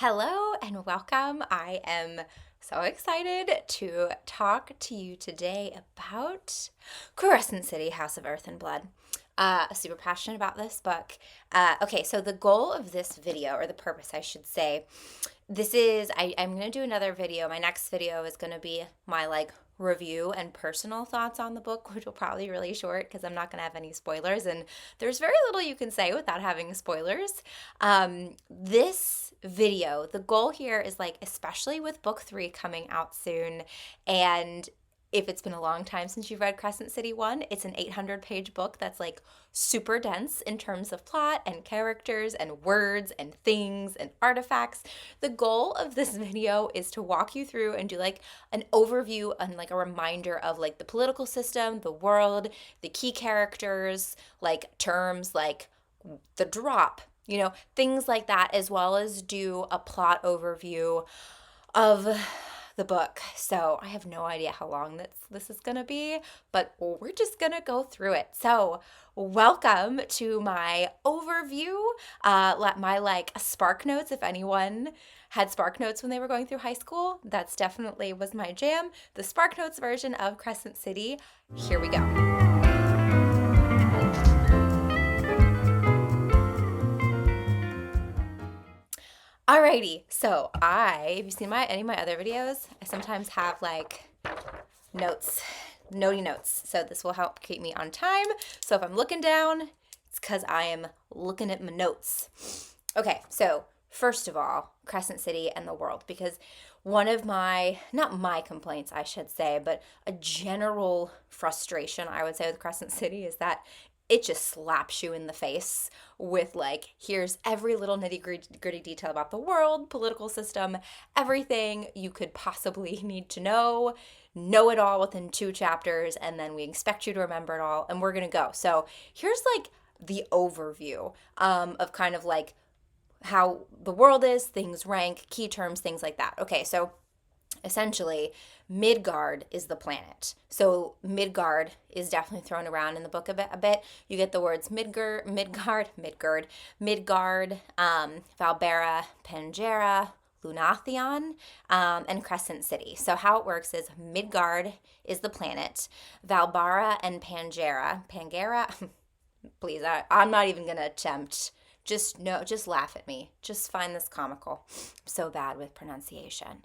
Hello and welcome. I am so excited to talk to you today about Crescent City, House of Earth and Blood. Super passionate about this book. Okay, so the goal of this video, or the purpose, I should say, I'm going to do another video. My next video is going to be my review and personal thoughts on the book, which will probably be really short because I'm not going to have any spoilers, and there's very little you can say without having spoilers. This video, the goal here is especially with book 3 coming out soon, and if it's been a long time since you've read Crescent City 1, it's an 800-page book that's super dense in terms of plot and characters and words and things and artifacts. The goal of this video is to walk you through and do an overview and a reminder of the political system, the world, the key characters, terms like the drop, things like that, as well as do a plot overview of the book. So I have no idea how long this is gonna be, but we're just gonna go through it. So welcome to my overview, my spark notes. If anyone had spark notes when they were going through high school, that's definitely was my jam. The spark notes version of Crescent City. Here we go. Alrighty, so have you seen any of my other videos? I sometimes have notey notes. So this will help keep me on time. So if I'm looking down, it's because I am looking at my notes. Okay, so first of all, Crescent City and the world, because one of not my complaints, I should say, but a general frustration I would say with Crescent City is that it just slaps you in the face with here's every little nitty-gritty detail about the world, political system, everything you could possibly need to know it all within 2 chapters, and then we expect you to remember it all, and we're gonna go. So here's the overview of kind of how the world is, things rank, key terms, things like that. Okay, so essentially, Midgard is the planet. So Midgard is definitely thrown around in the book a bit. You get the words Midgard, Valbera, Pangera, Lunathion, and Crescent City. So how it works is Midgard is the planet. Valbara and Pangera, please, I'm not even going to attempt. Just laugh at me. Just find this comical. I'm so bad with pronunciation.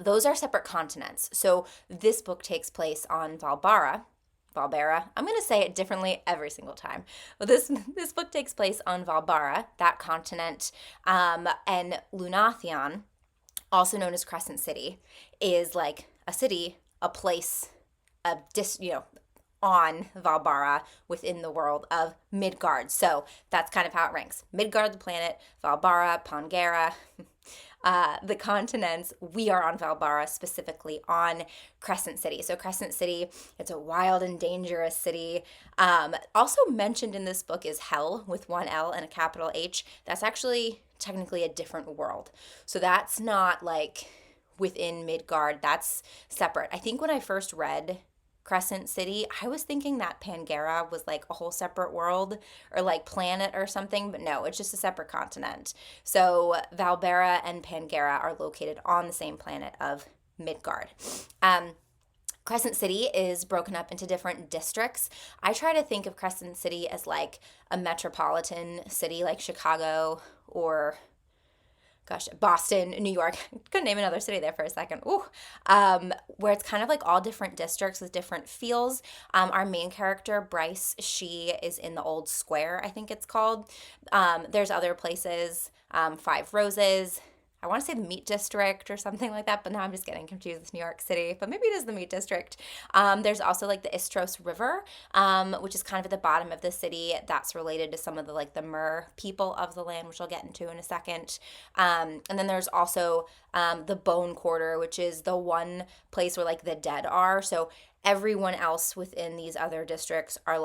Those are separate continents. So this book takes place on Valbara. I'm going to say it differently every single time. But this book takes place on Valbara, that continent, and Lunathion, also known as Crescent City, is a city, a place, on Valbara within the world of Midgard. So that's kind of how it ranks. Midgard, the planet, Valbara, Pangera, the continents. We are on Valbara, specifically on Crescent City. So Crescent City, it's a wild and dangerous city. Also mentioned in this book is Hell with one L and a capital H. That's actually technically a different world. So that's not within Midgard. That's separate. I think when I first read Crescent City, I was thinking that Pangera was a whole separate world or planet or something, but no, it's just a separate continent. So Valbera and Pangera are located on the same planet of Midgard. Crescent City is broken up into different districts. I try to think of Crescent City as a metropolitan city like Chicago or Boston, New York. Couldn't name another city there for a second. Where it's kind of all different districts with different feels. Our main character, Bryce, she is in the old square, I think it's called. There's other places, Five Roses. I want to say the Meat District or something like that, but now I'm just getting confused with New York City, but maybe it is the Meat District. There's also the Istros River, which is kind of at the bottom of the city. That's related to some of the Mer people of the land, which I'll get into in a second. And then there's also the Bone Quarter, which is the one place where the dead are. So everyone else within these other districts are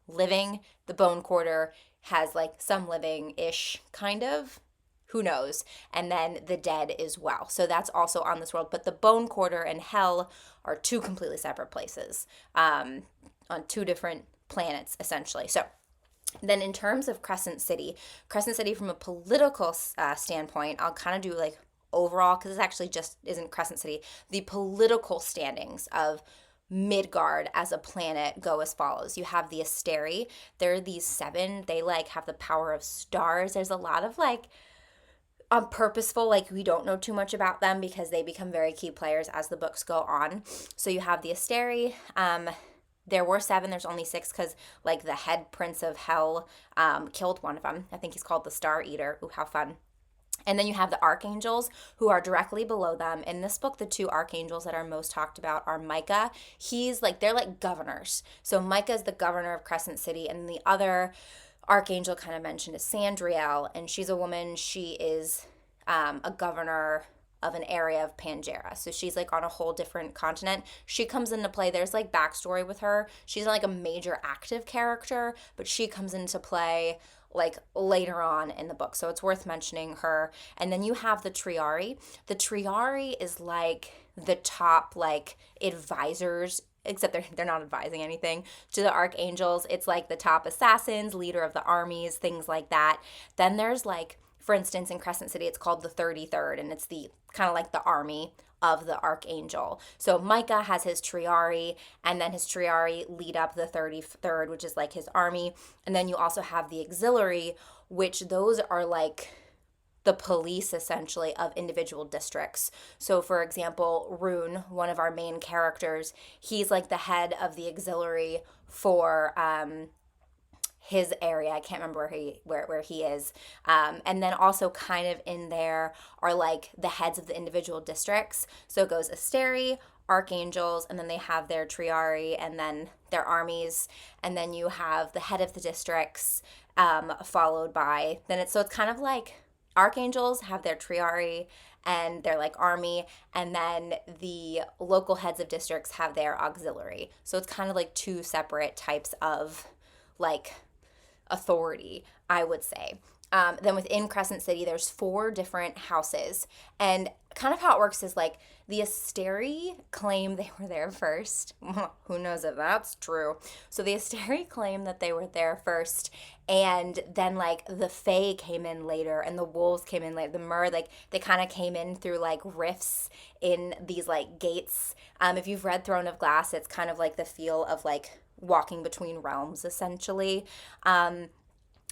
living. The Bone Quarter has some living-ish kind of. Who knows? And then the dead as well. So that's also on this world. But the Bone Quarter and Hell are 2 completely separate places on 2 different planets, essentially. So Then in terms of Crescent City from a political standpoint, I'll kind of do like overall, because this actually just isn't Crescent City. The political standings of Midgard as a planet go as follows. You have the Asteri. There are these 7. They like have the power of stars. There's a lot of like purposeful, like we don't know too much about them because they become very key players as the books go on. So you have the Asteri. There were 7. There's only 6 because like the head prince of hell killed one of them. I think he's called the Star Eater. Ooh, how fun. And then you have the archangels who are directly below them. In this book, the 2 archangels that are most talked about are Micah. They're like governors. So Micah is the governor of Crescent City, and the other archangel kind of mentioned is Sandriel, and she's a woman. She is a governor of an area of Pangera. So she's like on a whole different continent. She comes into play. There's like backstory with her. She's not like a major active character, but she comes into play like later on in the book. So it's worth mentioning her. And then you have the Triari. The Triari is like the top like advisors, except they're not advising anything to the archangels. It's like the top assassins, leader of the armies, things like that. Then there's like, for instance, in Crescent City, it's called the 33rd, and it's the kind of like the army of the archangel. So Micah has his Triari, and then his Triari lead up the 33rd, which is like his army. And then you also have the auxiliary, which those are like the police essentially of individual districts. So for example, Rune, one of our main characters, he's like the head of the auxiliary for his area. I can't remember where he is. And then also kind of in there are like the heads of the individual districts. So it goes Asteri, archangels, and then they have their Triari and then their armies. And then you have the head of the districts, followed by, so it's kind of like archangels have their Triari and their like army, and then the local heads of districts have their auxiliary. So it's kind of like 2 separate types of like authority, I would say. Then within Crescent City, there's 4 different houses. And kind of how it works is like the Asteri claim they were there first. Who knows if that's true? So the Asteri claim that they were there first. And then like the Fae came in later and the wolves came in later. The Mer, like they kind of came in through like rifts in these like gates. If you've read Throne of Glass, it's kind of like the feel of like walking between realms essentially.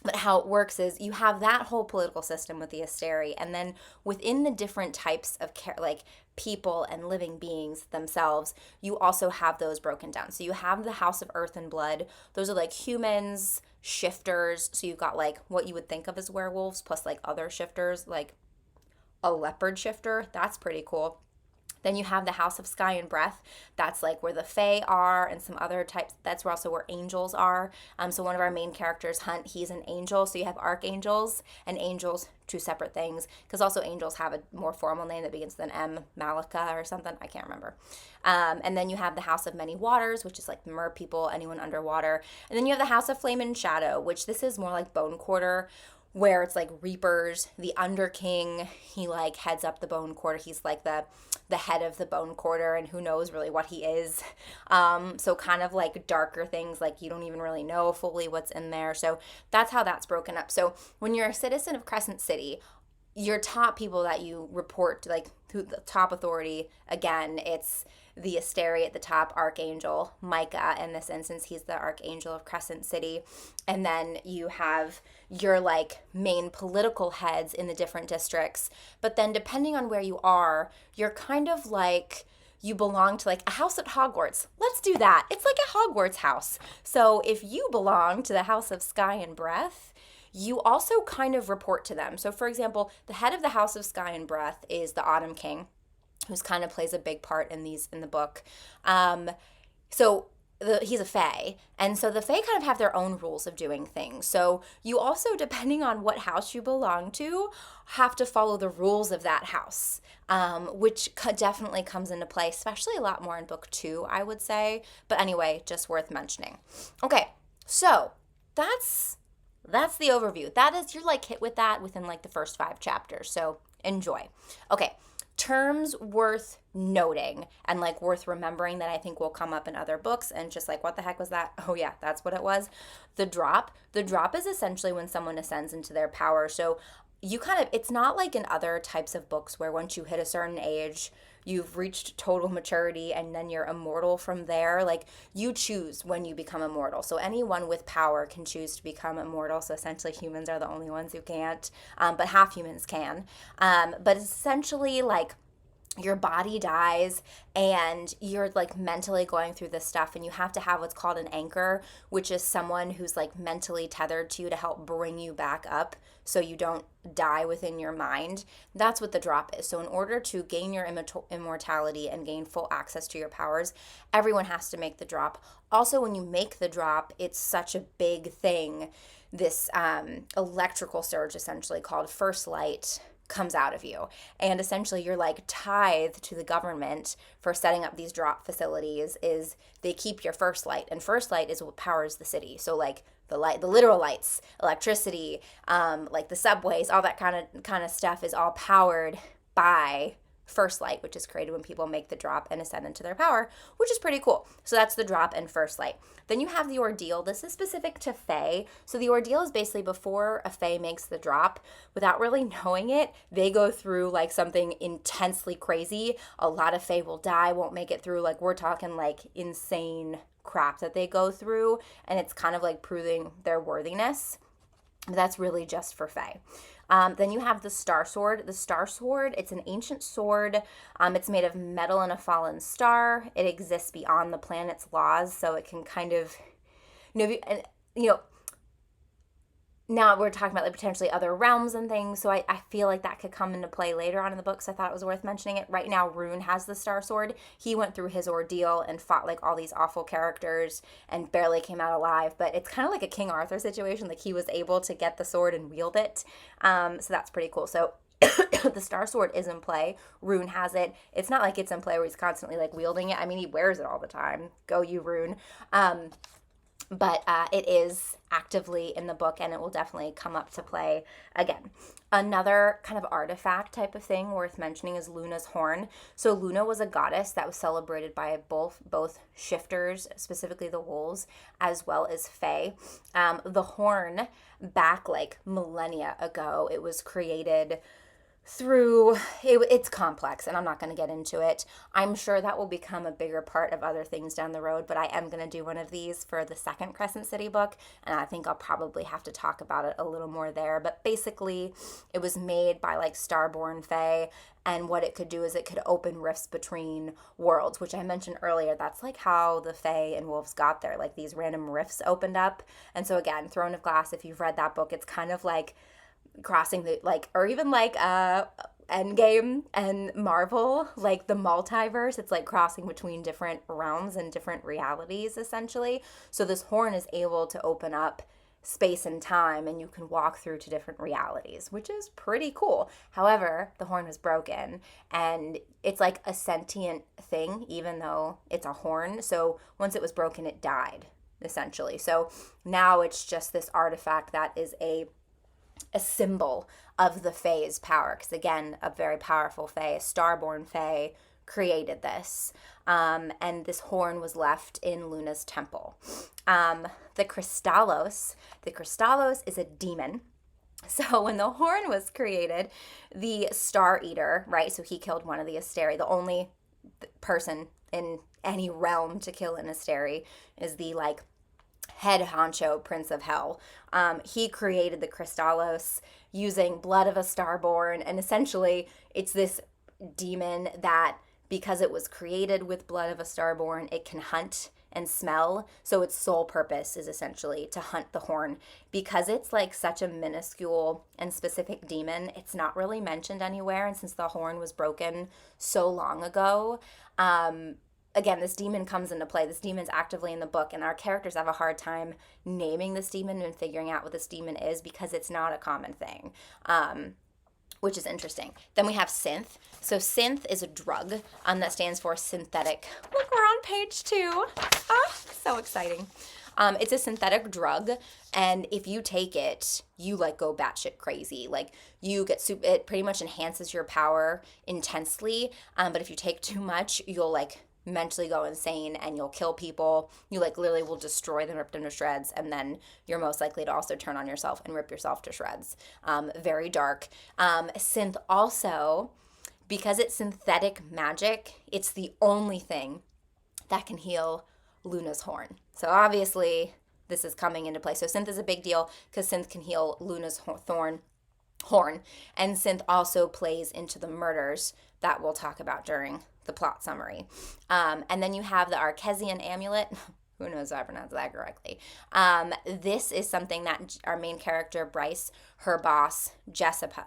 But how it works is you have that whole political system with the Asteri, and then within the different types of like people and living beings themselves, you also have those broken down. So you have the House of Earth and Blood. Those are like humans, shifters. So you've got like what you would think of as werewolves plus like other shifters, like a leopard shifter. That's pretty cool. Then you have the House of Sky and Breath. That's like where the Fae are and some other types. That's also where angels are. So one of our main characters, Hunt, he's an angel. So you have archangels and angels, 2 separate things. Because also angels have a more formal name that begins with an M, Malika or something. I can't remember. And then you have the House of Many Waters, which is like the mer people, anyone underwater. And then you have the House of Flame and Shadow, which this is more like Bone Quarter, where it's like Reapers. The Underking, he like heads up the Bone Quarter. He's like the head of the Bone Quarter, and who knows really what he is. So kind of like darker things, like you don't even really know fully what's in there. So that's how that's broken up. So when you're a citizen of Crescent City, your top people that you report to, like who the top authority, again, it's the Asteri at the top, Archangel Micah. In this instance, he's the Archangel of Crescent City. And then you have your like main political heads in the different districts. But then depending on where you are, you're kind of like, you belong to like a house at Hogwarts. Let's do that. It's like a Hogwarts house. So if you belong to the House of Sky and Breath, you also kind of report to them. So for example, the head of the House of Sky and Breath is the Autumn King, who's kind of plays a big part in the book. He's a Fae, and so the Fae kind of have their own rules of doing things. So you also, depending on what house you belong to, have to follow the rules of that house, which definitely comes into play, especially a lot more in book 2, I would say. But anyway, just worth mentioning. Okay, so that's the overview. That is, you're like hit with that within like the first 5 chapters. So enjoy. Okay. terms worth noting and like worth remembering that I think will come up in other books and just like, what the heck was that? Oh yeah, that's what it was. The drop is essentially when someone ascends into their power. So you kind of, it's not like in other types of books where once you hit a certain age, you've reached total maturity and then you're immortal from there. Like, you choose when you become immortal. So anyone with power can choose to become immortal. So essentially humans are the only ones who can't, but half humans can. But essentially, like, your body dies and you're like mentally going through this stuff, and you have to have what's called an anchor, which is someone who's like mentally tethered to you to help bring you back up so you don't die within your mind. That's what the drop is. So in order to gain your immortality and gain full access to your powers, everyone has to make the drop. Also, when you make the drop, it's such a big thing. This electrical surge, essentially called Firstlight, comes out of you, and essentially you're like tithed to the government for setting up these drop facilities. Is they keep your first light, and first light is what powers the city. So like the literal lights, electricity, like the subways, all that kind of stuff is all powered by first light, which is created when people make the drop and ascend into their power, which is pretty cool. So that's the drop and first light. Then you have the ordeal. This is specific to Fae. So the ordeal is basically before a Fae makes the drop, without really knowing it, they go through like something intensely crazy. A lot of Fae will die, won't make it through. Like, we're talking like insane crap that they go through, and it's kind of like proving their worthiness. But that's really just for Fae. Then you have the Starsword. The Starsword, it's an ancient sword. It's made of metal and a fallen star. It exists beyond the planet's laws, so it can kind of, now we're talking about like potentially other realms and things, so I feel like that could come into play later on in the book, so I thought it was worth mentioning it. Right now, Rune has the Starsword. He went through his ordeal and fought like all these awful characters and barely came out alive, but it's kind of like a King Arthur situation. Like, he was able to get the sword and wield it, so that's pretty cool. So the Starsword is in play. Rune has it. It's not like it's in play where he's constantly like wielding it. I mean, he wears it all the time. Go you, Rune. But it is actively in the book, and it will definitely come up to play again. Another kind of artifact type of thing worth mentioning is Luna's horn. So Luna was a goddess that was celebrated by both shifters, specifically the wolves, as well as Fae. The horn, back like millennia ago, it was created through, it's complex, and I'm not going to get into it. I'm sure that will become a bigger part of other things down the road, but I am going to do one of these for the second Crescent City book, and I think I'll probably have to talk about it a little more there. But basically, it was made by like starborn Fae, and what it could do is it could open rifts between worlds, which I mentioned earlier. That's like how the Fae and wolves got there. Like, these random rifts opened up. And so again, Throne of Glass, if you've read that book, it's kind of like crossing the, like, or even like Endgame and Marvel, like the multiverse. It's like crossing between different realms and different realities, essentially. So this horn is able to open up space and time, and you can walk through to different realities, which is pretty cool. However, the horn was broken, and it's like a sentient thing, even though it's a horn. So once it was broken, it died, essentially. So now it's just this artifact that is a symbol of the Fae's power, because again, a very powerful Fae, a starborn Fae, created this, and this horn was left in Luna's temple. The Kristallos is a demon. So when the horn was created, the Star Eater, right, so he killed one of the Asteri. The only person in any realm to kill an Asteri is the like head honcho Prince of Hell. He created the Kristallos using blood of a starborn, and essentially it's this demon that, because it was created with blood of a starborn, it can hunt and smell. So its sole purpose is essentially to hunt the horn. Because it's like such a minuscule and specific demon, it's not really mentioned anywhere, and since the horn was broken so long ago, again, this demon comes into play. This demon's actively in the book, and our characters have a hard time naming this demon and figuring out what this demon is because it's not a common thing, which is interesting. Then we have Synth. So Synth is a drug that stands for synthetic. Look, we're on page 2. Ah, so exciting. It's a synthetic drug, and if you take it, you like go batshit crazy. Like you get it pretty much enhances your power intensely. But if you take too much, you'll like mentally go insane and you'll kill people. You like literally will destroy them, rip them to shreds, and then you're most likely to also turn on yourself and rip yourself to shreds. Very dark. Synth also, because it's synthetic magic, it's the only thing that can heal Luna's horn. So obviously this is coming into play. So Synth is a big deal because Synth can heal Luna's horn, and Synth also plays into the murders that we'll talk about during the plot summary. And then you have the Archesian Amulet. Who knows if I pronounced that correctly? This is something that our main character, Bryce, her boss, Jessica.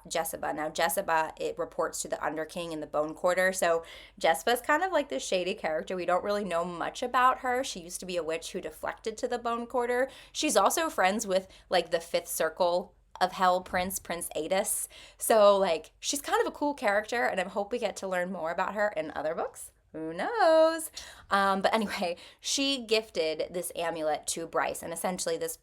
Now, Jessica, it reports to the Underking in the Bone Quarter. So Jessica's kind of like this shady character. We don't really know much about her. She used to be a witch who deflected to the Bone Quarter. She's also friends with like the Fifth Circle of Hell Prince Adis. So like she's kind of a cool character, and I hope we get to learn more about her in other books. Who knows? But anyway, she gifted this amulet to Bryce, and essentially this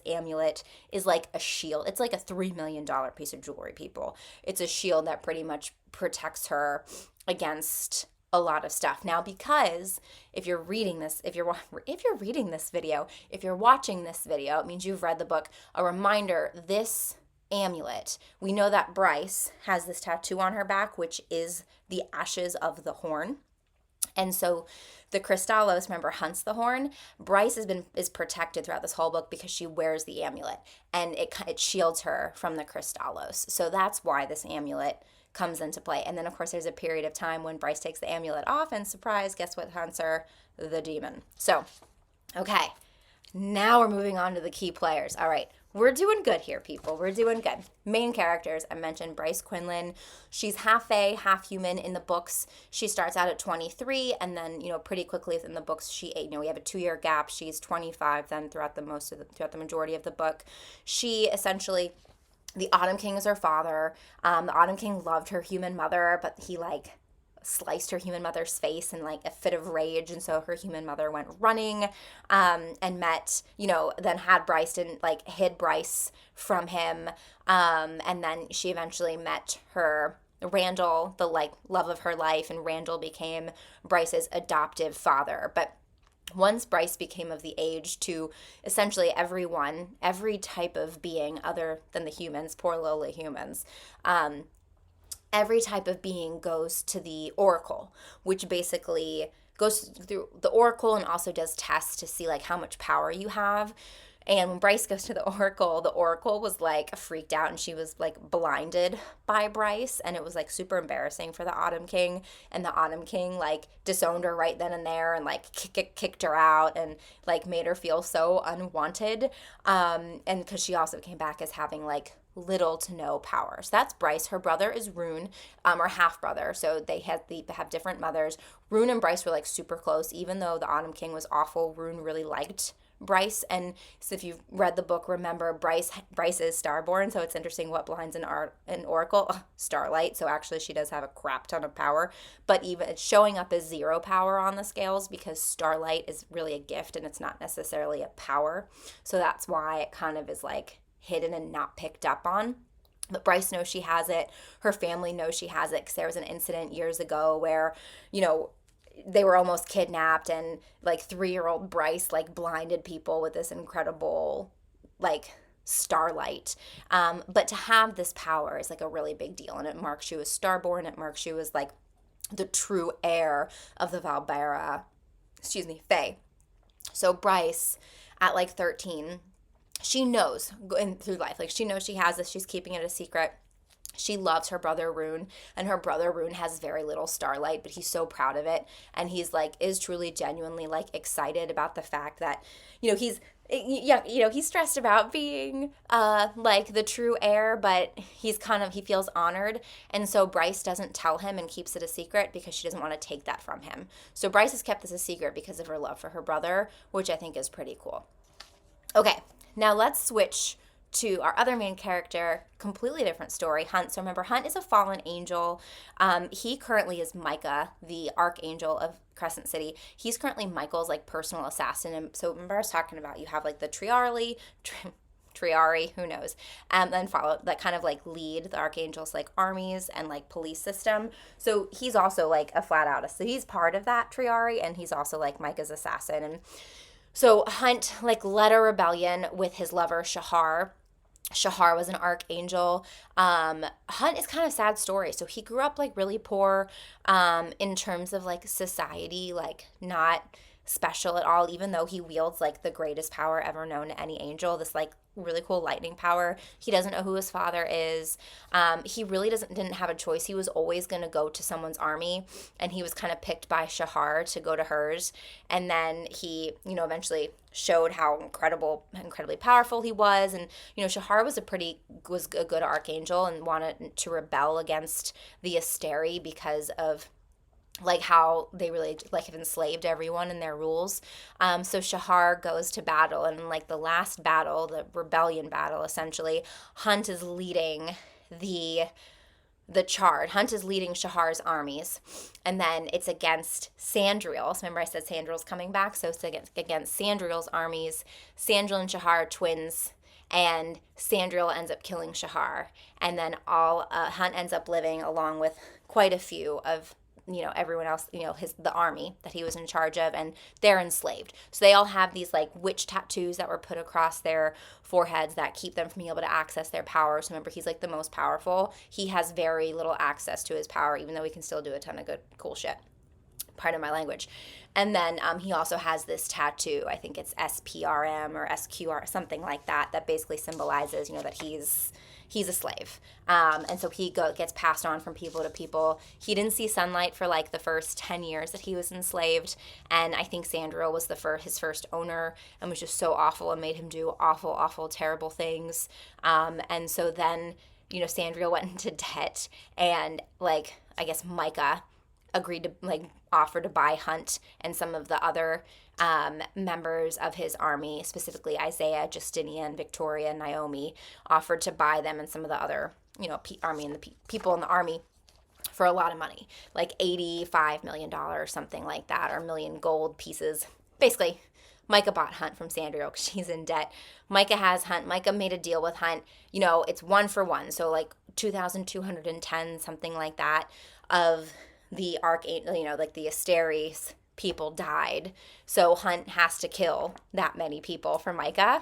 amulet is like a shield. It's like a $3 million piece of jewelry, people. It's a shield that pretty much protects her against a lot of stuff. Now, because if you're reading this, if you're reading this video, if you're watching this video, it means you've read the book. A reminder, this amulet, we know that Bryce has this tattoo on her back, which is the ashes of the horn. And so the Kristallos, remember, hunts the horn. Bryce is protected throughout this whole book because she wears the amulet, and it shields her from the Kristallos. So that's why this amulet comes into play. And then, of course, there's a period of time when Bryce takes the amulet off, and surprise, guess what hunts her? The demon. So, okay, now we're moving on to the key players. All right, we're doing good here, people. We're doing good. Main characters, I mentioned Bryce Quinlan. She's half fae, half human in the books. She starts out at 23, and then, pretty quickly within the books, we have a 2-year gap. She's 25 then throughout the majority of the book. She essentially, the Autumn King is her father. The Autumn King loved her human mother, but he sliced her human mother's face in a fit of rage, and so her human mother went running and met, then had Bryce and hid Bryce from him, and then she eventually met her Randall, the love of her life, and Randall became Bryce's adoptive father. But once Bryce became of the age to essentially every type of being other than the humans, poor lowly humans, every type of being goes to the Oracle, which basically goes through the Oracle and also does tests to see how much power you have. And when Bryce goes to the Oracle was freaked out, and she was blinded by Bryce, and it was super embarrassing for the Autumn King. And the Autumn King disowned her right then and there, and kicked her out, and made her feel so unwanted. And because she also came back as having little to no power. So that's Bryce. Her brother is Rune, or half brother. So they have different mothers. Rune and Bryce were super close, even though the Autumn King was awful. Rune really liked Bryce, and so if you've read the book, remember Bryce is starborn, so it's interesting what blinds an Oracle. Starlight, so actually she does have a crap ton of power, but even it's showing up as 0 power on the scales because Starlight is really a gift and it's not necessarily a power, so that's why it kind of is hidden and not picked up on. But Bryce knows she has it. Her family knows she has it because there was an incident years ago where, they were almost kidnapped, and 3-year-old Bryce blinded people with this incredible starlight. But to have this power is a really big deal, and it marks you as starborn. It marks you as the true heir of the Fae. So Bryce at 13, she knows going through life, she knows she has this. She's keeping it a secret. She loves her brother Rune, and her brother Rune has very little starlight, but he's so proud of it, and he's is truly genuinely excited about the fact that he's stressed about being the true heir, but he feels honored, and so Bryce doesn't tell him and keeps it a secret because she doesn't want to take that from him. So Bryce has kept this a secret because of her love for her brother, which I think is pretty cool. Okay, now let's switch to our other main character, completely different story, Hunt. So remember, Hunt is a fallen angel. He currently is Micah, the archangel of Crescent City. He's currently Michael's like personal assassin. And so remember I was talking about you have like the Triari, who knows, then follow that kind of like lead the archangel's like armies and like police system. So he's also like a flat out, so he's part of that Triari, and he's also like Micah's assassin. And so Hunt like led a rebellion with his lover Shahar. Shahar was an archangel. Hunt is kind of a sad story. So he grew up like really poor in terms of like society, like not special at all, even though he wields like the greatest power ever known to any angel, this like really cool lightning power. He doesn't know who his father is. He really didn't have a choice. He was always going to go to someone's army, and he was kind of picked by Shahar to go to hers. And then he, eventually showed how incredibly powerful he was. And, Shahar was a good archangel and wanted to rebel against the Asteri because of like how they really like have enslaved everyone in their rules. So Shahar goes to battle, and like the last battle, the rebellion battle, essentially, Hunt is leading the charge. Hunt is leading Shahar's armies, and then it's against Sandriel. So remember I said Sandriel's coming back, so it's against Sandriel's armies. Sandriel and Shahar are twins, and Sandriel ends up killing Shahar, and then Hunt ends up living along with quite a few of everyone else, the army that he was in charge of, and they're enslaved. So they all have these like witch tattoos that were put across their foreheads that keep them from being able to access their power. So remember, he's like the most powerful. He has very little access to his power, even though he can still do a ton of good, cool shit. Pardon my language. And then he also has this tattoo, I think it's SPRM or SQR, something like that, that basically symbolizes, that he's a slave. And so he gets passed on from people to people. He didn't see sunlight for like the first 10 years that he was enslaved. And I think Sandriel was his first owner, and was just so awful and made him do awful, awful, terrible things. And so then, Sandriel went into debt, and like, I guess Micah agreed to like offer to buy Hunt and some of the other members of his army, specifically Isaiah, Justinian, Victoria, Naomi, offered to buy them and some of the other, army and the people in the army for a lot of money, like $85 million, something like that, or million gold pieces. Basically, Micah bought Hunt from Sandriel because she's in debt. Micah has Hunt. Micah made a deal with Hunt. It's 1-for-1, so like 2,210, something like that, of the archangel, like the Asteris people died. So Hunt has to kill that many people for Micah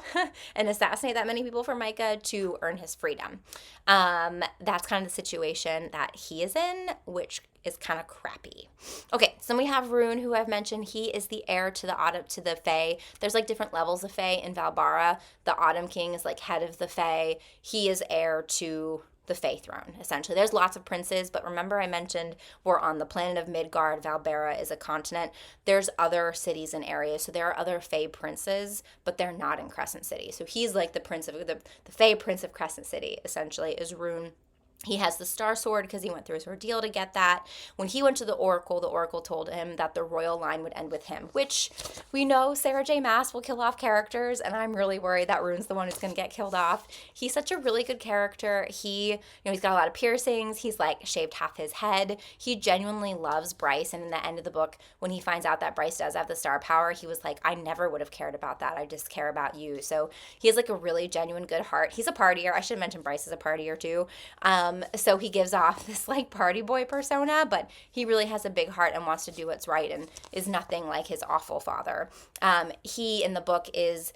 and assassinate that many people for Micah to earn his freedom. That's kind of the situation that he is in, which is kind of crappy. Okay, so we have Rune, who I've mentioned. He is the heir to the Fae. There's like different levels of Fae in Valbara. The Autumn King is like head of the Fae. He is heir to the Fae throne, essentially. There's lots of princes, but remember I mentioned we're on the planet of Midgard. Valbara is a continent. There's other cities and areas, so there are other Fae princes, but they're not in Crescent City. So he's like the prince of the Fae prince of Crescent City, essentially, is Rune. He has the Starsword because he went through his ordeal to get that. When he went to the Oracle told him that the royal line would end with him, which we know Sarah J. Maas will kill off characters, and I'm really worried that Rune's the one who's going to get killed off. He's such a really good character. He's got a lot of piercings. He's like shaved half his head. He genuinely loves Bryce, and in the end of the book, when he finds out that Bryce does have the star power, he was like, I never would have cared about that. I just care about you. So he has like a really genuine good heart. He's a partier. I should have mentioned Bryce is a partier too. So he gives off this like party boy persona, but he really has a big heart and wants to do what's right and is nothing like his awful father. He in the book is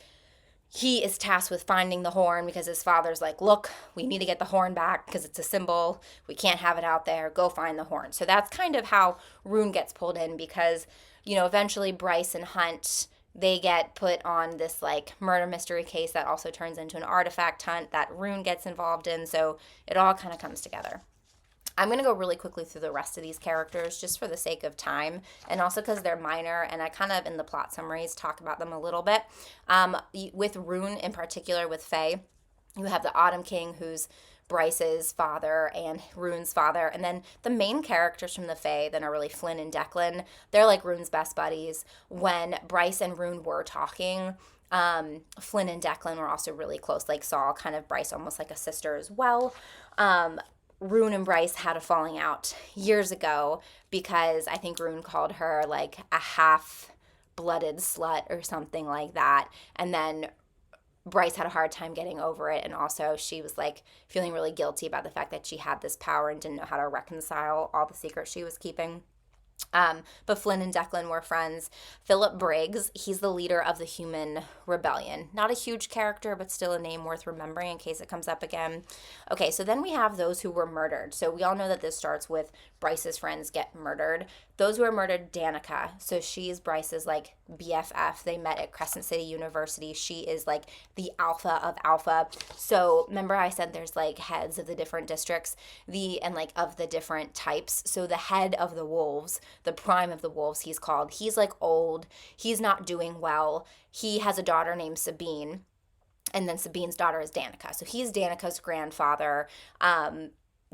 tasked with finding the horn because his father's like, look, we need to get the horn back because it's a symbol. We can't have it out there. Go find the horn. So that's kind of how Rune gets pulled in because, eventually Bryce and Hunt, they get put on this like murder mystery case that also turns into an artifact hunt that Rune gets involved in. So it all kind of comes together. I'm going to go really quickly through the rest of these characters just for the sake of time and also because they're minor and I kind of in the plot summaries talk about them a little bit. With Rune in particular, with Faye, you have the Autumn King, who's Bryce's father and Rune's father. And then the main characters from the Fae then are really Flynn and Declan. They're like Rune's best buddies. When Bryce and Rune were talking, Flynn and Declan were also really close, like saw kind of Bryce almost like a sister as well. Rune and Bryce had a falling out years ago because I think Rune called her like a half-blooded slut or something like that. And then Bryce had a hard time getting over it, and also she was like feeling really guilty about the fact that she had this power and didn't know how to reconcile all the secrets she was keeping. But Flynn and Declan were friends. Philip Briggs, he's the leader of the Human Rebellion. Not a huge character, but still a name worth remembering in case it comes up again. Okay, so then we have those who were murdered. So we all know that this starts with Bryce's friends get murdered. Those who are murdered, Danica. So she's Bryce's like BFF. They met at Crescent City University. She is like the alpha of alpha. So remember I said there's like heads of the different districts, and like of the different types. So the head of the wolves, the prime of the wolves, he's like old. He's not doing well. He has a daughter named Sabine, and then Sabine's daughter is Danica. So he's Danica's grandfather.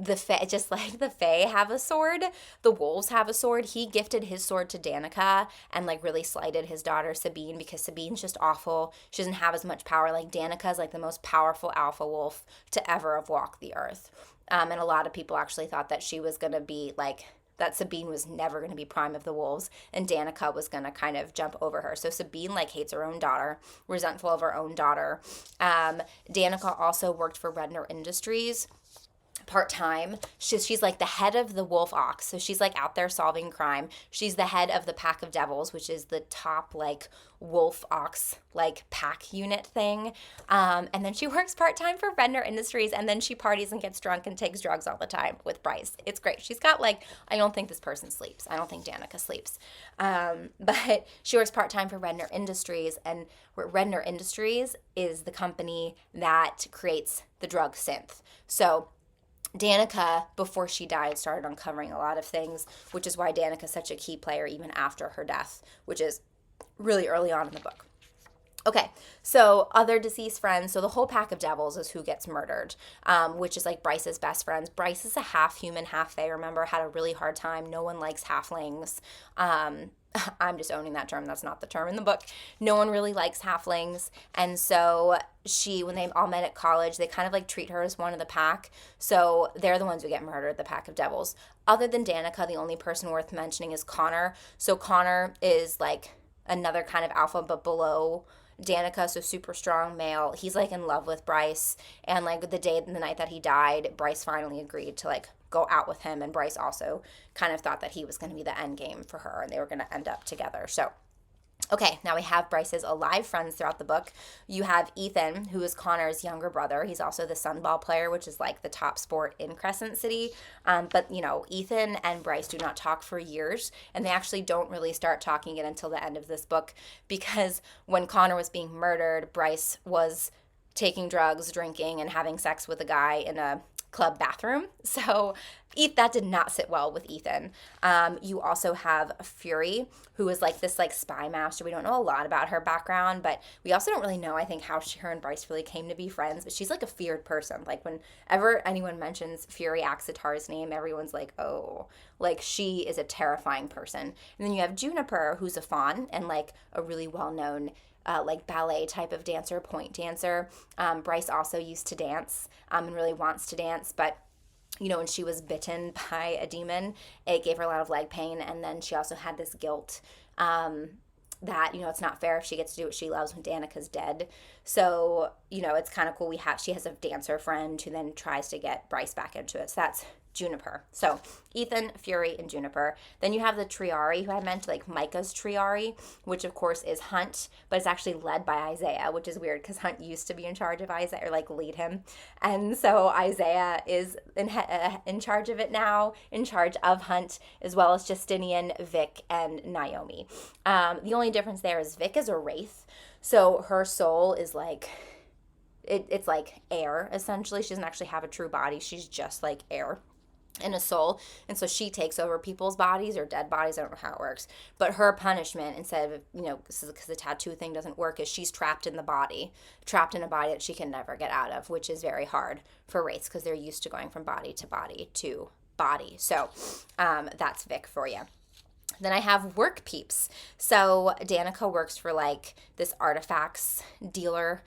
Just like the Fae have a sword, the wolves have a sword. He gifted his sword to Danica and like really slighted his daughter Sabine because Sabine's just awful. She doesn't have as much power. Like Danica's like the most powerful alpha wolf to ever have walked the earth. And a lot of people actually thought that she was going to be like, that Sabine was never going to be prime of the wolves, and Danica was going to kind of jump over her. So Sabine like hates her own daughter, resentful of her own daughter. Danica also worked for Redner Industries part-time. She's like the head of the Wolf Ox, so she's like out there solving crime. She's the head of the Pack of Devils, which is the top like Wolf Ox like pack unit thing. And then she works part-time for Redner Industries, and then she parties and gets drunk and takes drugs all the time with Bryce. It's great. She's got like, I don't think this person sleeps. I don't think Danica sleeps. But she works part-time for Redner Industries, and Redner Industries is the company that creates the drug Synth. So Danica, before she died, started uncovering a lot of things, which is why Danica's such a key player even after her death, which is really early on in the book. Okay, so other deceased friends. So the whole Pack of Devils is who gets murdered, which is like Bryce's best friends. Bryce is a half human, half fae. Remember, had a really hard time. No one likes halflings. I'm just owning that term. That's not the term in the book. No one really likes halflings. And so when they all met at college, they kind of like treat her as one of the pack. So they're the ones who get murdered, the Pack of Devils. Other than Danica, the only person worth mentioning is Connor. So Connor is like another kind of alpha, but below Danica, so super strong male. He's like in love with Bryce, and like the night that he died, Bryce finally agreed to like go out with him, and Bryce also kind of thought that he was going to be the end game for her and they were going to end up together. So okay, now we have Bryce's alive friends throughout the book. You have Ethan, who is Connor's younger brother. He's also the Sunball player, which is like the top sport in Crescent City. But, you know, Ethan and Bryce do not talk for years, and they actually don't really start talking it until the end of this book, because when Connor was being murdered, Bryce was taking drugs, drinking, and having sex with a guy in a club bathroom. So that did not sit well with Ethan. You also have Fury, who is like this like spy master. We don't know a lot about her background, but we also don't really know, I think, how her and Bryce really came to be friends. But she's like a feared person. Like whenever anyone mentions Fury Axitar's name, everyone's like, oh, like she is a terrifying person. And then you have Juniper, who's a faun and like a really well-known like ballet type of dancer, point dancer. Bryce also used to dance and really wants to dance, but you know, when she was bitten by a demon, it gave her a lot of leg pain, and then she also had this guilt that, you know, it's not fair if she gets to do what she loves when Danica's dead. So, you know, it's kind of cool. She has a dancer friend who then tries to get Bryce back into it. So that's Juniper. So Ethan, Fury, and Juniper. Then you have the Triari, who I meant like Micah's Triari, which of course is Hunt, but it's actually led by Isaiah, which is weird because Hunt used to be in charge of Isaiah, or like lead him. And so Isaiah is in charge of it now, in charge of Hunt, as well as Justinian, Vic, and Naomi. The only difference there is Vic is a wraith. So her soul is like, it's like air, essentially. She doesn't actually have a true body. She's just like air and a soul, and so she takes over people's bodies or dead bodies. I don't know how it works, but her punishment, instead of, you know, because the tattoo thing doesn't work, is she's trapped in a body that she can never get out of, which is very hard for wraiths because they're used to going from body to body to body. So that's Vic for you. Then I have work peeps. So Danica works for like this artifacts dealer.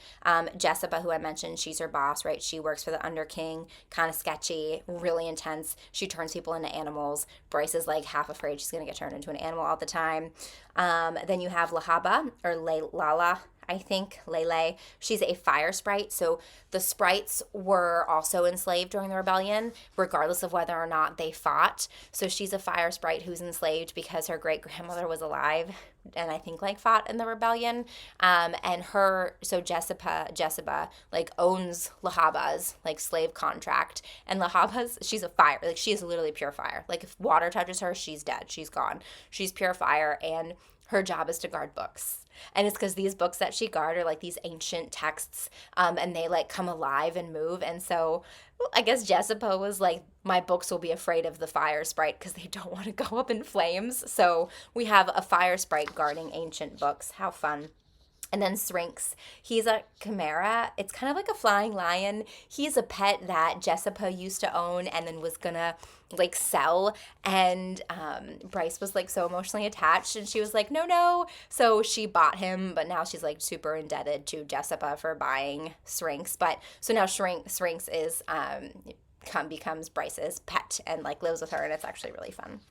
Jessica, who I mentioned, she's her boss, right? She works for the Under King, kind of sketchy, really intense. She turns people into animals. Bryce is like half afraid she's going to get turned into an animal all the time. Then you have Lahaba, or Lala, I think, Lele. She's a fire sprite. So the sprites were also enslaved during the rebellion, regardless of whether or not they fought. So she's a fire sprite who's enslaved because her great grandmother was alive and I think like fought in the rebellion. And her, so Jessica like owns Lahaba's like slave contract. And Lahaba's, she's a fire. Like she is literally pure fire. Like if water touches her, she's dead. She's gone. She's pure fire. And her job is to guard books. And it's because these books that she guard are like these ancient texts, and they like come alive and move. And so I guess Jessica was like, my books will be afraid of the fire sprite because they don't want to go up in flames. So we have a fire sprite guarding ancient books. How fun. And then Syrinx, he's a chimera. It's kind of like a flying lion. He's a pet that Jessica used to own and then was gonna like sell. And Bryce was like so emotionally attached and she was like, no. So she bought him, but now she's like super indebted to Jessica for buying Syrinx. But so now Syrinx is becomes Bryce's pet and like lives with her, and it's actually really fun.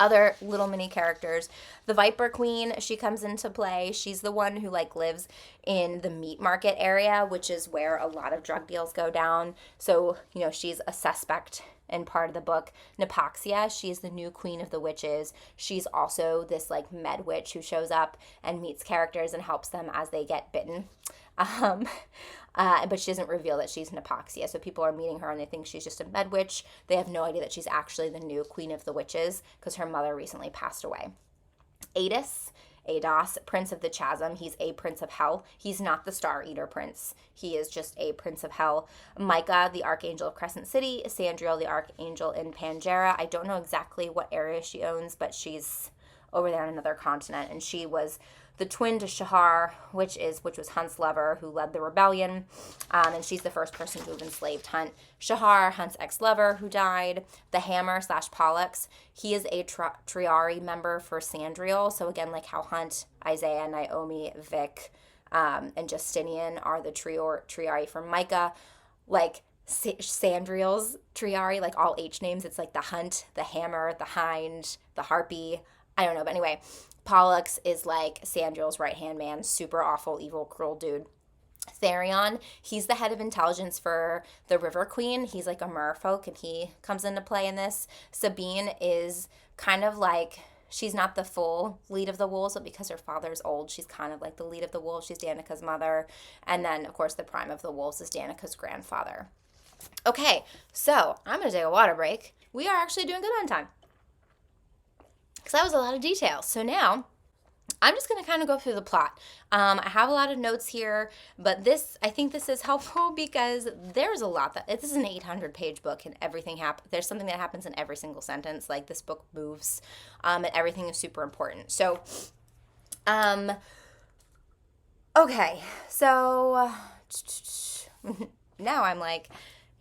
Other little mini characters. The Viper Queen, she comes into play. She's the one who like lives in the meat market area, which is where a lot of drug deals go down. So, you know, she's a suspect in part of the book. Napaxia, she's the new queen of the witches. She's also this like med witch who shows up and meets characters and helps them as they get bitten. But she doesn't reveal that she's Napaxia. So people are meeting her and they think she's just a med witch. They have no idea that she's actually the new queen of the witches because her mother recently passed away. Ados, Prince of the Chasm. He's a Prince of Hell. He's not the Star Eater Prince. He is just a Prince of Hell. Micah, the Archangel of Crescent City. Sandriel, the Archangel in Pangera. I don't know exactly what area she owns, but she's over there on another continent. And she was the twin to Shahar, which was Hunt's lover, who led the rebellion, and she's the first person to have enslaved Hunt. Shahar, Hunt's ex-lover, who died. The Hammer / Pollux, he is a Triari member for Sandriel, so again, like how Hunt, Isaiah, Naomi, Vic, and Justinian are the Triari for Micah, like Sandriel's Triari, like all H names, it's like the Hunt, the Hammer, the Hind, the Harpy, I don't know, but anyway, Pollux is like Sandriel's right-hand man, super awful, evil, cruel dude. Therion, he's the head of intelligence for the River Queen. He's like a merfolk, and he comes into play in this. Sabine is kind of like, she's not the full lead of the wolves, but because her father's old, she's kind of like the lead of the wolves. She's Danica's mother. And then, of course, the prime of the wolves is Danica's grandfather. Okay, so I'm going to take a water break. We are actually doing good on time, because that was a lot of detail. So now I'm just going to kind of go through the plot. I have a lot of notes here, but I think this is helpful because there's a lot this is an 800-page book and everything there's something that happens in every single sentence. Like this book moves, and everything is super important. So, okay. So now I'm like,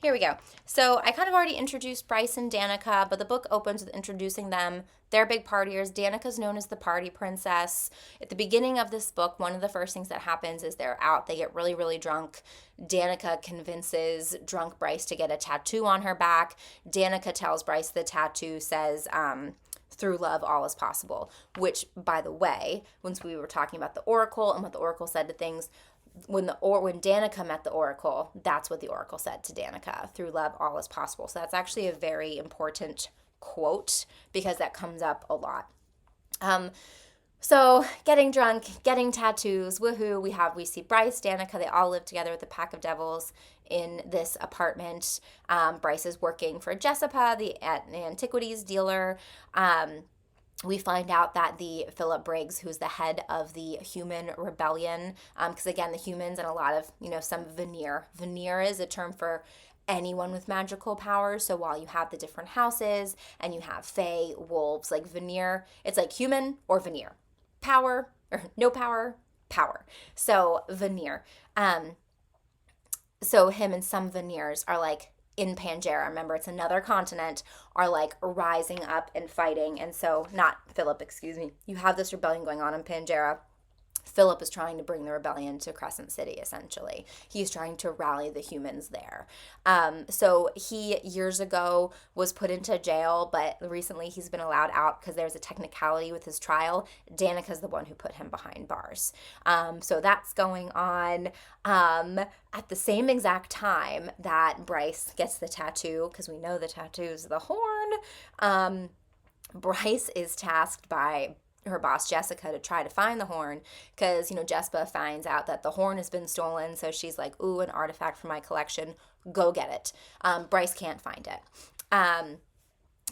here we go. So I kind of already introduced Bryce and Danica, but the book opens with introducing them. They're big partiers. Danica's known as the party princess. At the beginning of this book, one of the first things that happens is they're out. They get really, really drunk. Danica convinces drunk Bryce to get a tattoo on her back. Danica tells Bryce the tattoo says, through love, all is possible. Which, by the way, once we were talking about the Oracle and what the Oracle said to things, when Danica met the Oracle, that's what the Oracle said to Danica. Through love, all is possible. So that's actually a very important quote because that comes up a lot. So getting drunk, getting tattoos, woohoo. We see Bryce, Danica, they all live together with a pack of devils in this apartment. Bryce is working for Jessica, the antiquities dealer. We find out that the Philip Briggs, who's the head of the human rebellion, because again, the humans and a lot of, some veneer. Veneer is a term for anyone with magical powers. So while you have the different houses and you have fae, wolves, like veneer, it's like human or veneer. Power or no power, power. So veneer. So him and some veneers are like in Pangea, remember it's another continent, are like rising up and fighting. And so, not Philip, excuse me, you have this rebellion going on in Pangea. Philip is trying to bring the rebellion to Crescent City, essentially. He's trying to rally the humans there. So he, years ago, was put into jail, but recently he's been allowed out because there's a technicality with his trial. Danica's the one who put him behind bars. So that's going on. At the same exact time that Bryce gets the tattoo, because we know the tattoo's the horn, Bryce is tasked by her boss Jessica to try to find the horn, because Jespa finds out that the horn has been stolen, so she's like, ooh, an artifact from my collection, go get it. Bryce can't find it.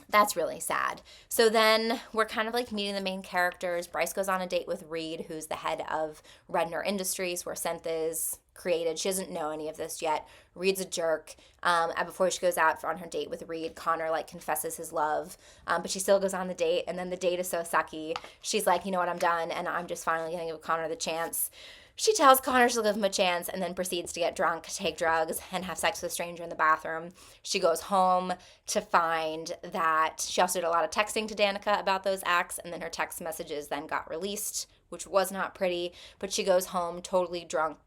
That's really sad. So then we're kind of like meeting the main characters. Bryce goes on a date with Reed, who's the head of Redner Industries, where Synth is created. She doesn't know any of this yet. Reed's a jerk. And before she goes out on her date with Reed, Connor like confesses his love, but she still goes on the date. And then the date is so sucky. She's like, you know what, I'm done, and I'm just finally gonna give Connor the chance. She tells Connor she'll give him a chance, and then proceeds to get drunk, take drugs, and have sex with a stranger in the bathroom. She goes home to find that she also did a lot of texting to Danica about those acts, and then her text messages then got released, which was not pretty. But she goes home totally drunk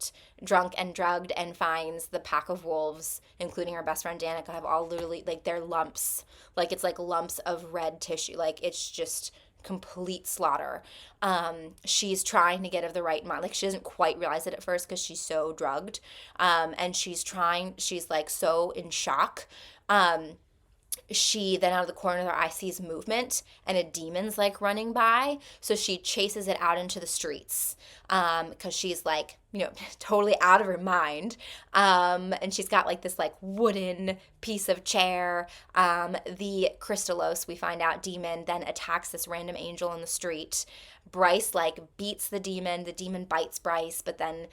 and drugged, and finds the pack of wolves, including her best friend Danica, have all literally, like, they're lumps. Like, it's like lumps of red tissue. Like, it's just complete slaughter. She's trying to get of the right mind. Like, she doesn't quite realize it at first because she's so drugged. And she's like so in shock. She then, out of the corner of her eye, sees movement, and a demon's like running by. So she chases it out into the streets, because she's like, totally out of her mind. And she's got like this like wooden piece of chair. The Kristallos, we find out, demon, then attacks this random angel in the street. Bryce like beats the demon bites Bryce, but then